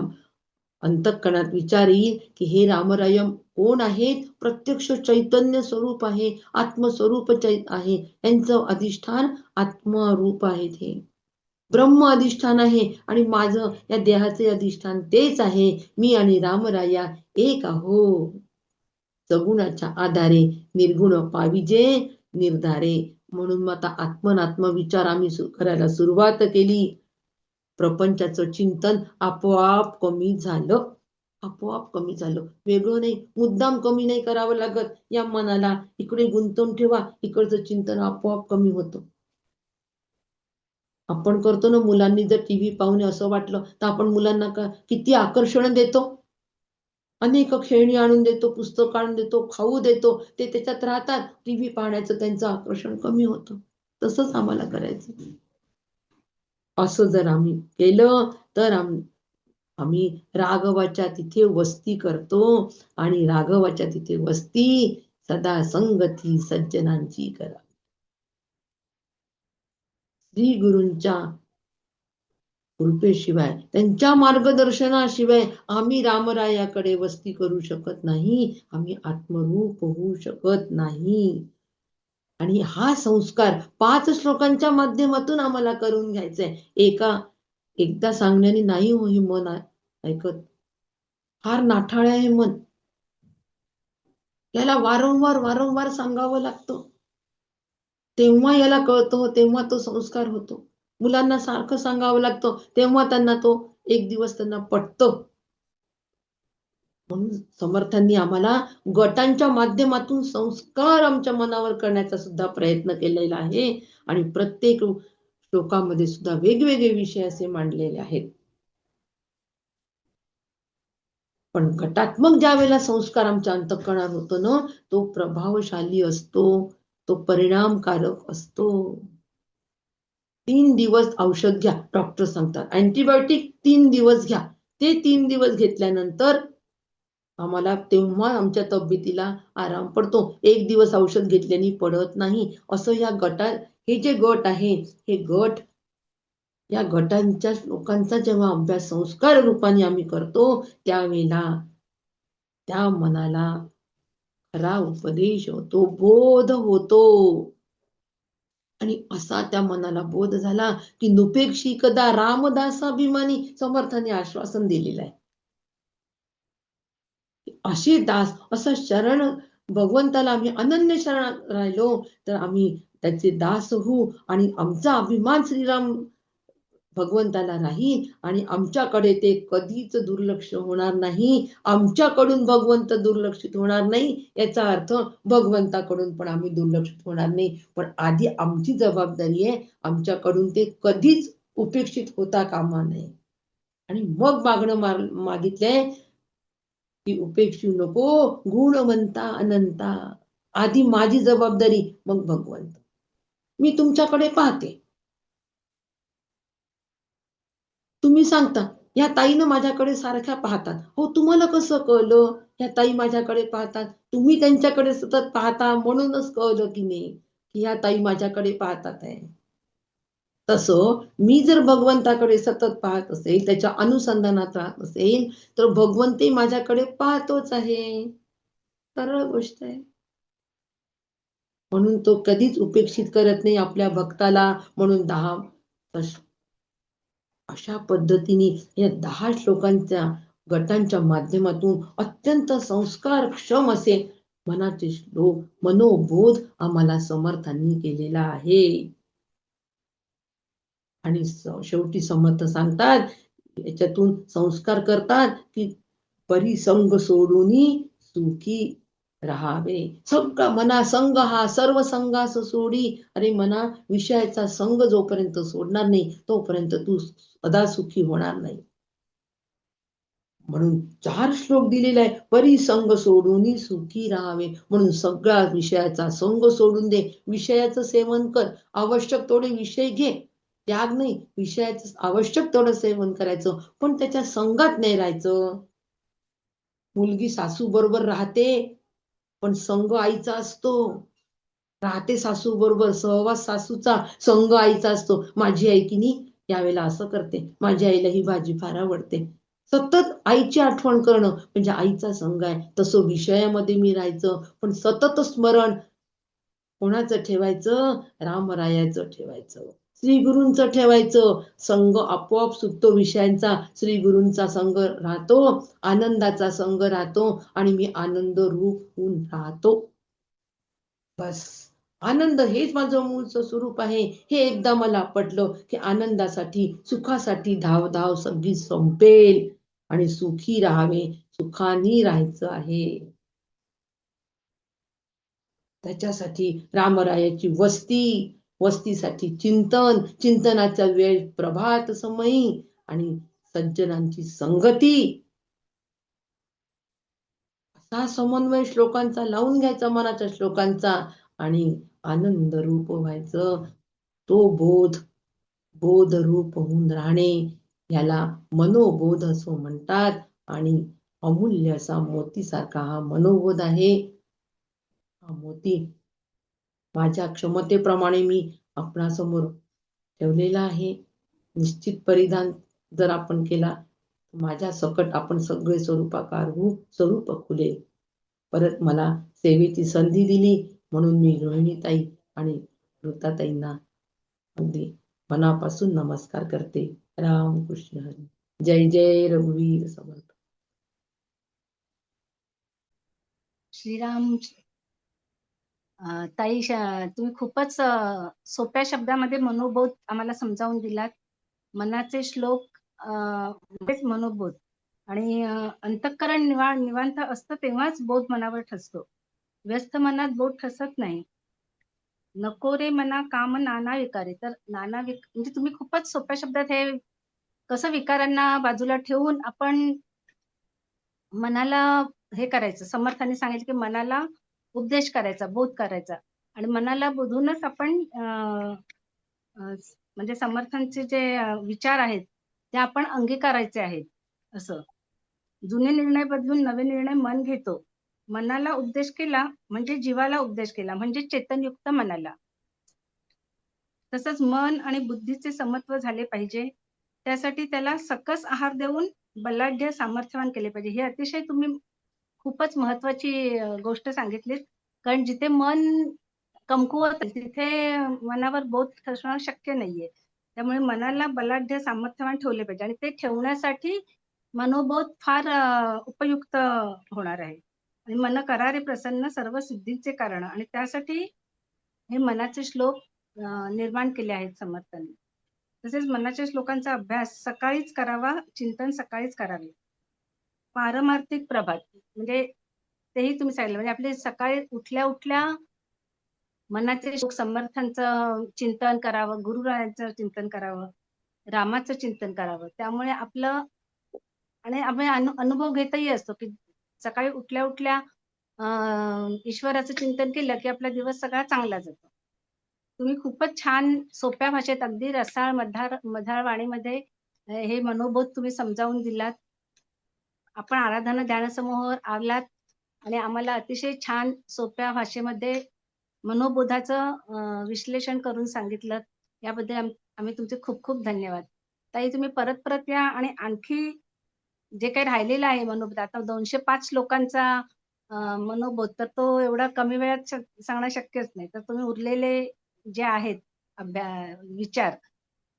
Speaker 2: अंतःकरणात विचार येईल की हे रामराय कोण आहेत? प्रत्यक्ष चैतन्य स्वरूप आहे, आत्मस्वरूप आहे. यांचं अधिष्ठान आत्मरूप आहेत, हे ब्रह्म अधिष्ठान आहे. आणि माझं या देहाचे अधिष्ठान तेच आहे. मी आणि रामराया एक आहो. सगुणाच्या आधारे निर्गुण पाविजे निर्धारे. म्हणून मग आता आत्मनात्म विचार आम्ही करायला सुरुवात केली. प्रपंचाचं चिंतन आपोआप कमी झालं. आपोआप कमी झालं, वेगळं नाही, मुद्दाम कमी नाही करावं लागत. या मनाला इकडे गुंतवून ठेवा, इकडचं चिंतन आपोआप कमी होतं. आपण करतो ना, मुलांनी जर टीव्ही पाहून असं वाटलं तर आपण मुलांना किती आकर्षण देतो. अनेक खेळणी आणून देतो, पुस्तक आणून देतो, खाऊ देतो, ते त्याच्यात राहतात. टीव्ही पाहण्याचं त्यांचं आकर्षण कमी होतं. तसंच आम्हाला करायचं. असं जर आम्ही केलं तर आम्ही राघवाच्या तिथे वस्ती करतो. आणि राघवाच्या तिथे वस्ती सदा संगती सज्जनांची करा. श्री गुरूंच्या कृपेशिवाय, त्यांच्या मार्गदर्शनाशिवाय आम्ही रामरायाकडे वस्ती करू शकत नाही. आम्ही आत्मरूप होऊ शकत नाही. आणि हा संस्कार 5 श्लोकांच्या माध्यमातून आम्हाला करून घ्यायचंय. एकदा सांगण्याने नाही हो हे मन ऐकत. फार नाठाळ आहे मन. याला वारंवार सांगावं लागतं, तेव्हा याला कळतो, तेव्हा तो संस्कार होतो. मुलांना सारखं सांगावं लागतं, तेव्हा त्यांना तो एक दिवस त्यांना पटतं. म्हणून समर्थांनी आम्हाला गटांच्या माध्यमातून संस्कार आमच्या मनावर करण्याचा सुद्धा प्रयत्न केलेला आहे आणि प्रत्येक श्लोकामध्ये सुद्धा वेगवेगळे विषय असे मांडलेले आहेत. पण गटात्मक ज्या वेळेला संस्कार आमच्या अंतःकरणावर होतो ना, तो प्रभावशाली असतो, तो परिणामकारक असतो. 3 दिवस औषध घ्या, डॉक्टर सांगतात. अँटीबायोटिक 3 दिवस घ्या. ते 3 दिवस घेतल्यानंतर आम्हाला तेव्हा आमच्या तब्येतीला आराम पडतो. एक दिवस औषध घेतल्याने पडत नाही. असं हे जे गट आहे, हे गट या गटांच्या लोकांचा जेव्हा अभ्यास संस्कार रूपाने आम्ही करतो, त्यावेळेला त्या मनाला खरा उपदेश होतो, बोध होतो. आणि असा त्या मनाला बोध झाला की नुपेक्षी कदा रामदासाभिमानी समर्थाने आश्वासन दिलेलं आहे. असे दास असं शरण भगवंताला आम्ही अनन्य शरण राहिलो तर आम्ही त्याचे दास होऊ आणि आमचा अभिमान श्रीराम भगवंताला राहील आणि आमच्याकडे ते कधीच दुर्लक्ष होणार नाही. आमच्याकडून भगवंत दुर्लक्षित होणार नाही याचा अर्थ भगवंताकडून पण आम्ही दुर्लक्षित होणार नाही. पण आधी आमची जबाबदारी आहे, आमच्याकडून ते कधीच उपेक्षित होता कामा नये. आणि मग मागणं मागितलंय की उपेक्षू नको गुणवंता अनंता. आधी माझी जबाबदारी, मग भगवंत. मी तुमच्याकडे पाहते, तुम्ही सांगता या ताईनं माझ्याकडे सारख्या पाहतात. हो, तुम्हाला कसं कळलं ह्या ताई माझ्याकडे पाहतात? तुम्ही त्यांच्याकडे सतत पाहता म्हणूनच कळलं की नाही की ह्या ताई माझ्याकडे पाहतात आहे. तसं मी जर भगवंताकडे सतत पाहत असेल, त्याच्या अनुसंधानात राहत असेल, तर भगवंतही माझ्याकडे पाहतोच आहे. सरळ गोष्ट आहे. म्हणून तो कधीच उपेक्षित करत नाही आपल्या भक्ताला. म्हणून 10 अशा पद्धतीने या 10 श्लोकांच्या गटांच्या माध्यमातून अत्यंत संस्कारक्षम असे मनाचे श्लोक, मनोबोध आम्हाला समर्थांनी केलेला आहे. आणि शेवटी समर्थ सांगतात, याच्यातून संस्कार करतात की परिसंग सोडून सुखी राहावे. सगळा मना संग हा सर्व संगास सोडी. अरे मना, विषयाचा संग जोपर्यंत सोडणार नाही तोपर्यंत तू सदा सुखी होणार नाही. म्हणून 4 श्लोक दिलेला आहे, परिसंग सोडून सुखी राहावे. म्हणून सगळ्या विषयाचा संग सोडून दे, विषयाचं सेवन कर, आवश्यक थोडे विषय घे, त्याग नाही, विषयाचं आवश्यक तेवढं सेवन करायचं, पण त्याच्या संगात नाही राहायचं. मुलगी सासू बरोबर राहते, पण संग आईचा असतो. राहते सासू बरोबर, सहवास सासूचा, संग आईचा असतो. माझी आई की नाही यावेळेला असं करते, माझ्या आईला ही भाजी फार आवडते. सतत आईची आठवण करणं म्हणजे आईचा संग आहे. तसं विषयामध्ये मी राहायचं, पण सतत स्मरण कोणाचं ठेवायचं? रामरायाचं ठेवायचं, श्री गुरूंचं ठेवायचं. संग आपोआप सुटतो विषयांचा, श्री गुरूंचा संग राहतो, आनंदाचा संग राहतो आणि मी आनंद रूप होऊन राहतो. बस, आनंद हेच माझं मूळचं स्वरूप आहे. हे एकदा मला पटलं की आनंदासाठी, सुखासाठी धावधाव सगळी संपेल आणि सुखी राहावे, सुखाने राहायचं आहे. त्याच्यासाठी रामरायाची वस्तीसाठी चिंतन, चिंतनाचा वेळ प्रभात समयी आणि सज्जनांची संगती. असा समन्वय श्लोकांचा लावून घ्यायचा, मनाच्या श्लोकांचा, आणि आनंद रूप व्हायचं. तो बोध रूप होऊन राहणे याला मनोबोध असं म्हणतात. आणि अमूल्य असा मोतीसारखा हा मनोबोध आहे. हा मोती माझ्या क्षमतेप्रमाणे मी आपणासमोर ठेवलेला आहे. निश्चित परिधान जर आपण केला, माझ्या सकट आपण सगळे स्वरूपाकार होऊ, स्वरूप खुले. परत मला सेवेची संधी दिली म्हणून मी रोहिणीताई आणि ऋताताईंना अगदी मनापासून नमस्कार करते. राम कृष्ण हरी. जय जय रघुवीर समर्थ.
Speaker 1: श्रीराम. ताई, तुम्ही खूपच सोप्या शब्दामध्ये मनोबोध आम्हाला समजावून दिलात. मनाचे श्लोक तेच मनोबोध आणि अंतःकरण निवांत असतं तेव्हाच बोध मनावर ठसतो. व्यस्त मनात बोध ठसत नाही. नको रे मना काम नाना विकारे. तर म्हणजे तुम्ही खूपच सोप्या शब्दात हे कसं विकारांना बाजूला ठेवून आपण मनाला हे करायचं. समर्थांनी सांगितलं की मनाला उपदेश करायचा, बोध करायचा आणि मनाला बोधूनच आपण म्हणजे समर्थांचे जे विचार आहेत ते आपण अंगीकारायचे आहेत असं. जुने निर्णय बदलून नवे निर्णय मन घेतो. मनाला उपदेश केला म्हणजे जीवाला उपदेश केला म्हणजे चेतनयुक्त मनाला. तसंच मन आणि बुद्धीचे समत्व झाले पाहिजे. त्यासाठी त्याला सकस आहार देऊन बलाढ्य सामर्थ्यवान केले पाहिजे. हे अतिशय तुम्ही खूपच महत्वाची गोष्ट सांगितलीत. कारण जिथे मन कमकुवत आहे तिथे मनावर बोध ठसणं शक्य नाहीये. त्यामुळे मनाला बलाढ्य सामर्थ्यवान ठेवले पाहिजे आणि ते ठेवण्यासाठी मनोबोध फार उपयुक्त होणार आहे. आणि मन करारे प्रसन्न सर्व सिद्धीचे कारण आणि त्यासाठी हे मनाचे श्लोक निर्माण केले आहेत समर्थांनी. तसेच मनाच्या श्लोकांचा अभ्यास सकाळीच करावा, चिंतन सकाळीच करावे. पारमार्थिक प्रभात म्हणजे तेही तुम्ही सांगितलं म्हणजे आपले सकाळी उठल्या उठल्या मनाचे श्लोक समर्थांचं चिंतन करावं, गुरुरायांचं चिंतन करावं, रामाचं चिंतन करावं. त्यामुळे आपलं आणि आपण अनुभव घेतही असतो की सकाळी उठल्या उठल्या ईश्वराचं चिंतन केलं की आपला दिवस सगळा चांगला जातो. तुम्ही खूपच छान सोप्या भाषेत अगदी रसाळ मधाळ वाणीमध्ये हे मनोबोध तुम्ही समजावून दिलात. आपण आराधना ध्यानसमूहावर आलात आणि आम्हाला अतिशय छान सोप्या भाषेमध्ये मनोबोधाचं विश्लेषण करून सांगितलं. याबद्दल आम्ही तुमचे खूप खूप धन्यवाद. ताई तुम्ही परत परत या आणि आणखी जे काही राहिलेलं आहे मनोबोध आता 205 लोकांचा मनोबोध तर तो एवढा कमी वेळात सांगणं शक्यच नाही. तर तुम्ही उरलेले जे आहेत विचार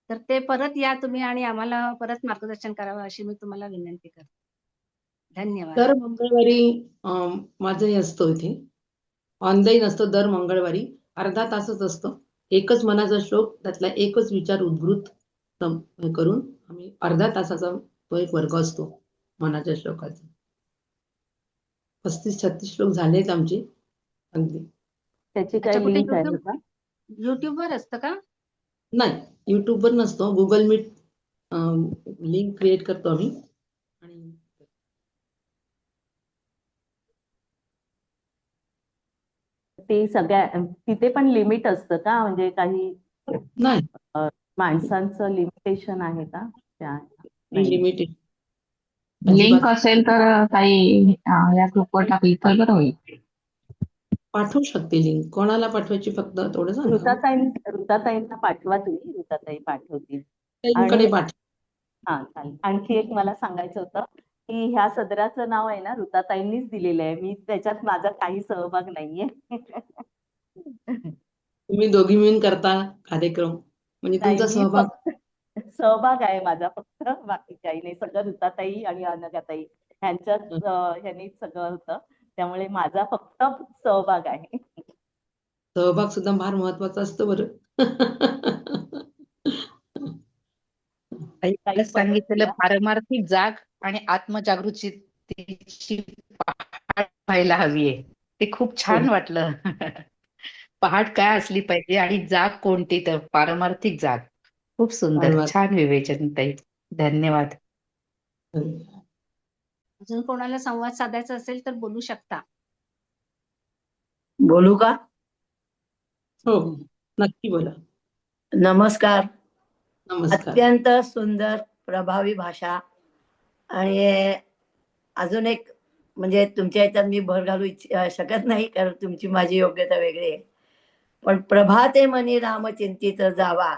Speaker 1: तर ते परत या तुम्ही आणि आम्हाला परत मार्गदर्शन करावं अशी मी तुम्हाला विनंती करते. धन्यवाद.
Speaker 2: दर मंगळवारी माझं हे असतं इथे ऑनलाईन असतं. दर मंगळवारी अर्धा तासच असतं. एकच मनाचा श्लोक त्यातला एकच विचार उद्भृत करून आम्ही अर्धा तासाचा तो एक वर्ग असतो मनाच्या श्लोकाचा. 35-36 श्लोक झालेत आमचे अगदी.
Speaker 3: त्याची
Speaker 1: अच्छा
Speaker 3: काय
Speaker 1: कुठे
Speaker 3: लिंक आहे का?
Speaker 1: युट्यूबवर असतं का?
Speaker 2: नाही युट्यूबवर नसतो. गुगल मीट लिंक क्रिएट करतो आम्ही आणि
Speaker 3: ते तिथे पण लिमिट असतं का म्हणजे काही
Speaker 2: नाही
Speaker 3: माणसांचं लिमिटेशन आहे का त्या नाही
Speaker 2: लिमिटेड
Speaker 4: लिंक
Speaker 2: अजिबात.
Speaker 4: असेल तर काही या ग्रुपवर टाकली तर बरं होईल.
Speaker 2: पाठवू शकते लिंक. कोणाला पाठवायची फक्त थोडं सांगा.
Speaker 3: ऋताताईंना पाठवा तुम्ही. ऋताताई पाठवतील.
Speaker 2: ताईंकडे
Speaker 3: आणि
Speaker 2: पाठव.
Speaker 3: हा चालेल. आणखी एक मला सांगायचं होतं की ह्या सदराचं नाव आहे ना ऋताताईंनीच दिलेलं आहे. मी त्याच्यात माझा काही सहभाग नाहीये.
Speaker 2: तुम्ही दोघी मिळून करता कार्यक्रम म्हणजे
Speaker 3: नाही
Speaker 2: तुमचा
Speaker 3: मी
Speaker 2: सहभाग.
Speaker 3: फक्त सहभाग आहे माझा फक्त बाकी काही नाही. सगळं ऋताताई आणि अनघाताई ह्यांनीच सगळं होतं. त्यामुळे माझा फक्त सहभाग आहे.
Speaker 2: सहभाग सुद्धा फार महत्वाचा असतो बरं.
Speaker 3: काही
Speaker 4: सांगितलेलं
Speaker 3: पद्धतीला
Speaker 4: पारमार्थिक जाग आणि आत्मजागृतीची पहाट व्हायला हवी आहे. ते खूप छान वाटलं. पहाट काय असली पाहिजे आणि जाग कोणती तर पारमार्थिक जाग. खूप सुंदर
Speaker 2: धन्यवाद.
Speaker 4: छान विवेचन ताई. धन्यवाद.
Speaker 1: अजून कोणाला संवाद साधायचा असेल तर बोलू शकता.
Speaker 5: बोलू का?
Speaker 2: हो नक्की बोला.
Speaker 5: नमस्कार.
Speaker 2: नमस्कार.
Speaker 5: अत्यंत सुंदर प्रभावी भाषा आणि अजून एक म्हणजे तुमच्या ह्याच्यात मी भर घालू शकत नाही कारण तुमची माझी योग्यता वेगळी आहे. पण प्रभाते मनी राम चिंतित जावा.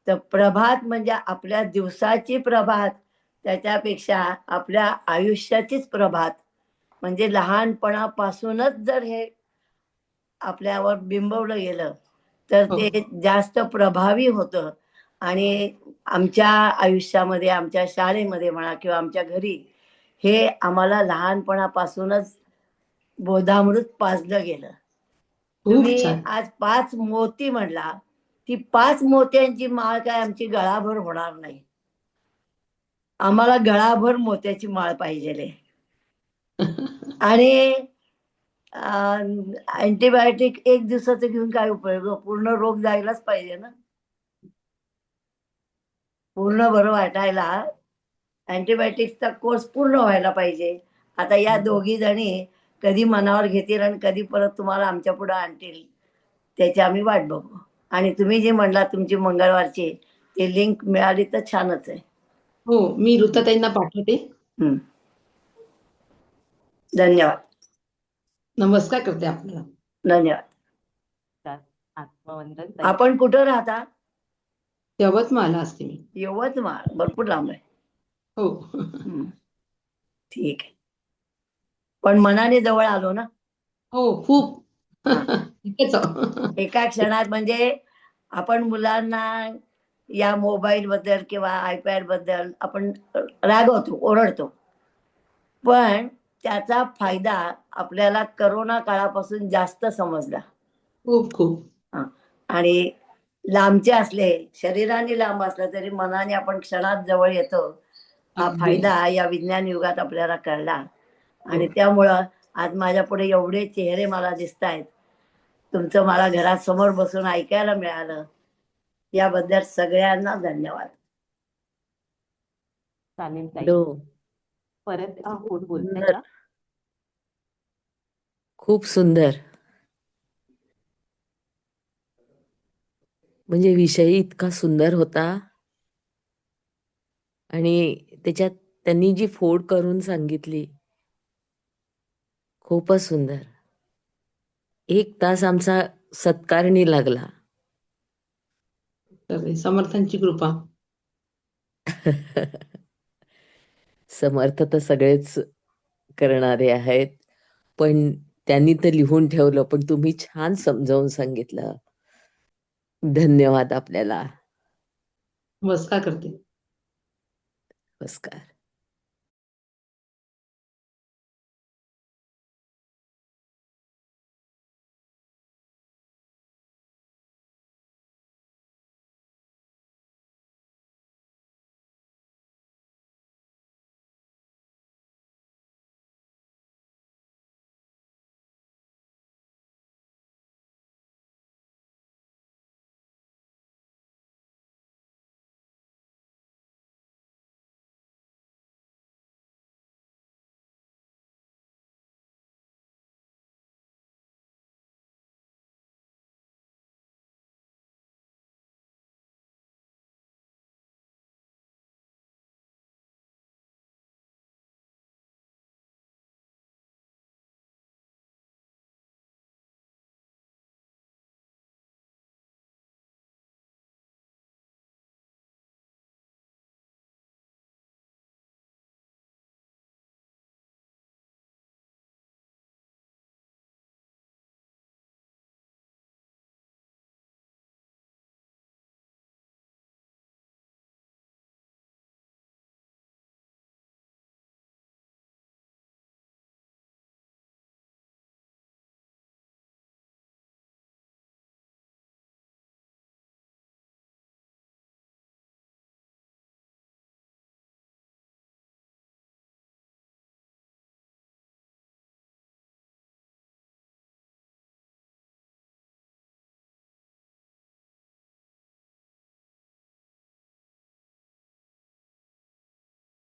Speaker 5: तर प्रभात म्हणजे आपल्या दिवसाची प्रभात त्याच्यापेक्षा आपल्या आयुष्याचीच प्रभात म्हणजे लहानपणापासूनच जर हे आपल्यावर बिंबवलं गेलं तर
Speaker 2: हो.
Speaker 5: ते जास्त प्रभावी होतं. आणि आमच्या आयुष्यामध्ये आमच्या शाळेमध्ये म्हणा किंवा आमच्या घरी हे आम्हाला लहानपणापासूनच बोधामृत पाजलं गेलं.
Speaker 2: खूप
Speaker 5: तुम्ही
Speaker 2: छान.
Speaker 5: आज 5 मोती म्हणला ती 5 मोत्यांची माळ काय आमची गळाभर होणार नाही. आम्हाला गळाभर मोत्याची माळ पाहिजे आणि अँटीबायोटिक एक दिवसाचं घेऊन काय उपयोग, पूर्ण रोग जायलाच पाहिजे ना. पूर्ण बरं वाटायला अँटीबायोटिक्सचा कोर्स पूर्ण व्हायला पाहिजे. आता या दोघी जणी कधी मनावर घेतील आणि कधी परत तुम्हाला आमच्या पुढे आणतील त्याची आम्ही वाट बघू. आणि तुम्ही जे म्हणला तुमची मंगळवारची ते लिंक मिळाली तर छानच आहे.
Speaker 2: हो, मी ऋताताईंना पाठवते.
Speaker 5: धन्यवाद.
Speaker 2: नमस्कार करते आपल्याला.
Speaker 5: धन्यवाद.
Speaker 3: आत्मवंदन ताई.
Speaker 5: आपण कुठं राहता?
Speaker 2: यवतमाळला असते मी.
Speaker 5: यवतमाळ, भरपूर लांब आहे.
Speaker 2: हो.
Speaker 5: ठीक आहे. पण मनाने जवळ आलो ना.
Speaker 2: हो, खूप.
Speaker 5: हा.
Speaker 2: इथेच.
Speaker 5: एका क्षणात म्हणजे आपण मुलांना या मोबाईल बद्दल किंवा आयपॅड बद्दल आपण रागवतो, ओरडतो, पण त्याचा फायदा आपल्याला करोना काळापासून जास्त समजला.
Speaker 2: खूप खूप.
Speaker 5: आणि लांबचे असले, शरीराने लांब असलं तरी मनाने आपण क्षणात जवळ येतो. हा
Speaker 2: अगदी.
Speaker 5: फायदा या विज्ञान युगात आपल्याला कळला. आणि त्यामुळं आज माझ्या पुढे एवढे चेहरे मला दिसत आहेत. तुमचं मला घरात समोर बसून ऐकायला मिळालं, याबद्दल सगळ्यांना धन्यवाद.
Speaker 3: चालेल ताई.
Speaker 6: हॅलो.
Speaker 3: परत कोण बोलतंय
Speaker 6: सुंदर.
Speaker 3: का?
Speaker 6: खूप सुंदर. म्हणजे विषय इतका सुंदर होता आणि त्याच्यात त्यांनी जी फोड करून सांगितली खूपच सुंदर. 1 तास आमचा सत्कारणी लागला.
Speaker 2: तर समर्थांची कृपा.
Speaker 6: समर्थ तर सगळेच करणारे आहेत, पण त्यांनी तर लिहून ठेवलं, पण तुम्ही छान समजावून सांगितलं. धन्यवाद आपल्याला.
Speaker 2: नमस्कार करते.
Speaker 6: नमस्कार.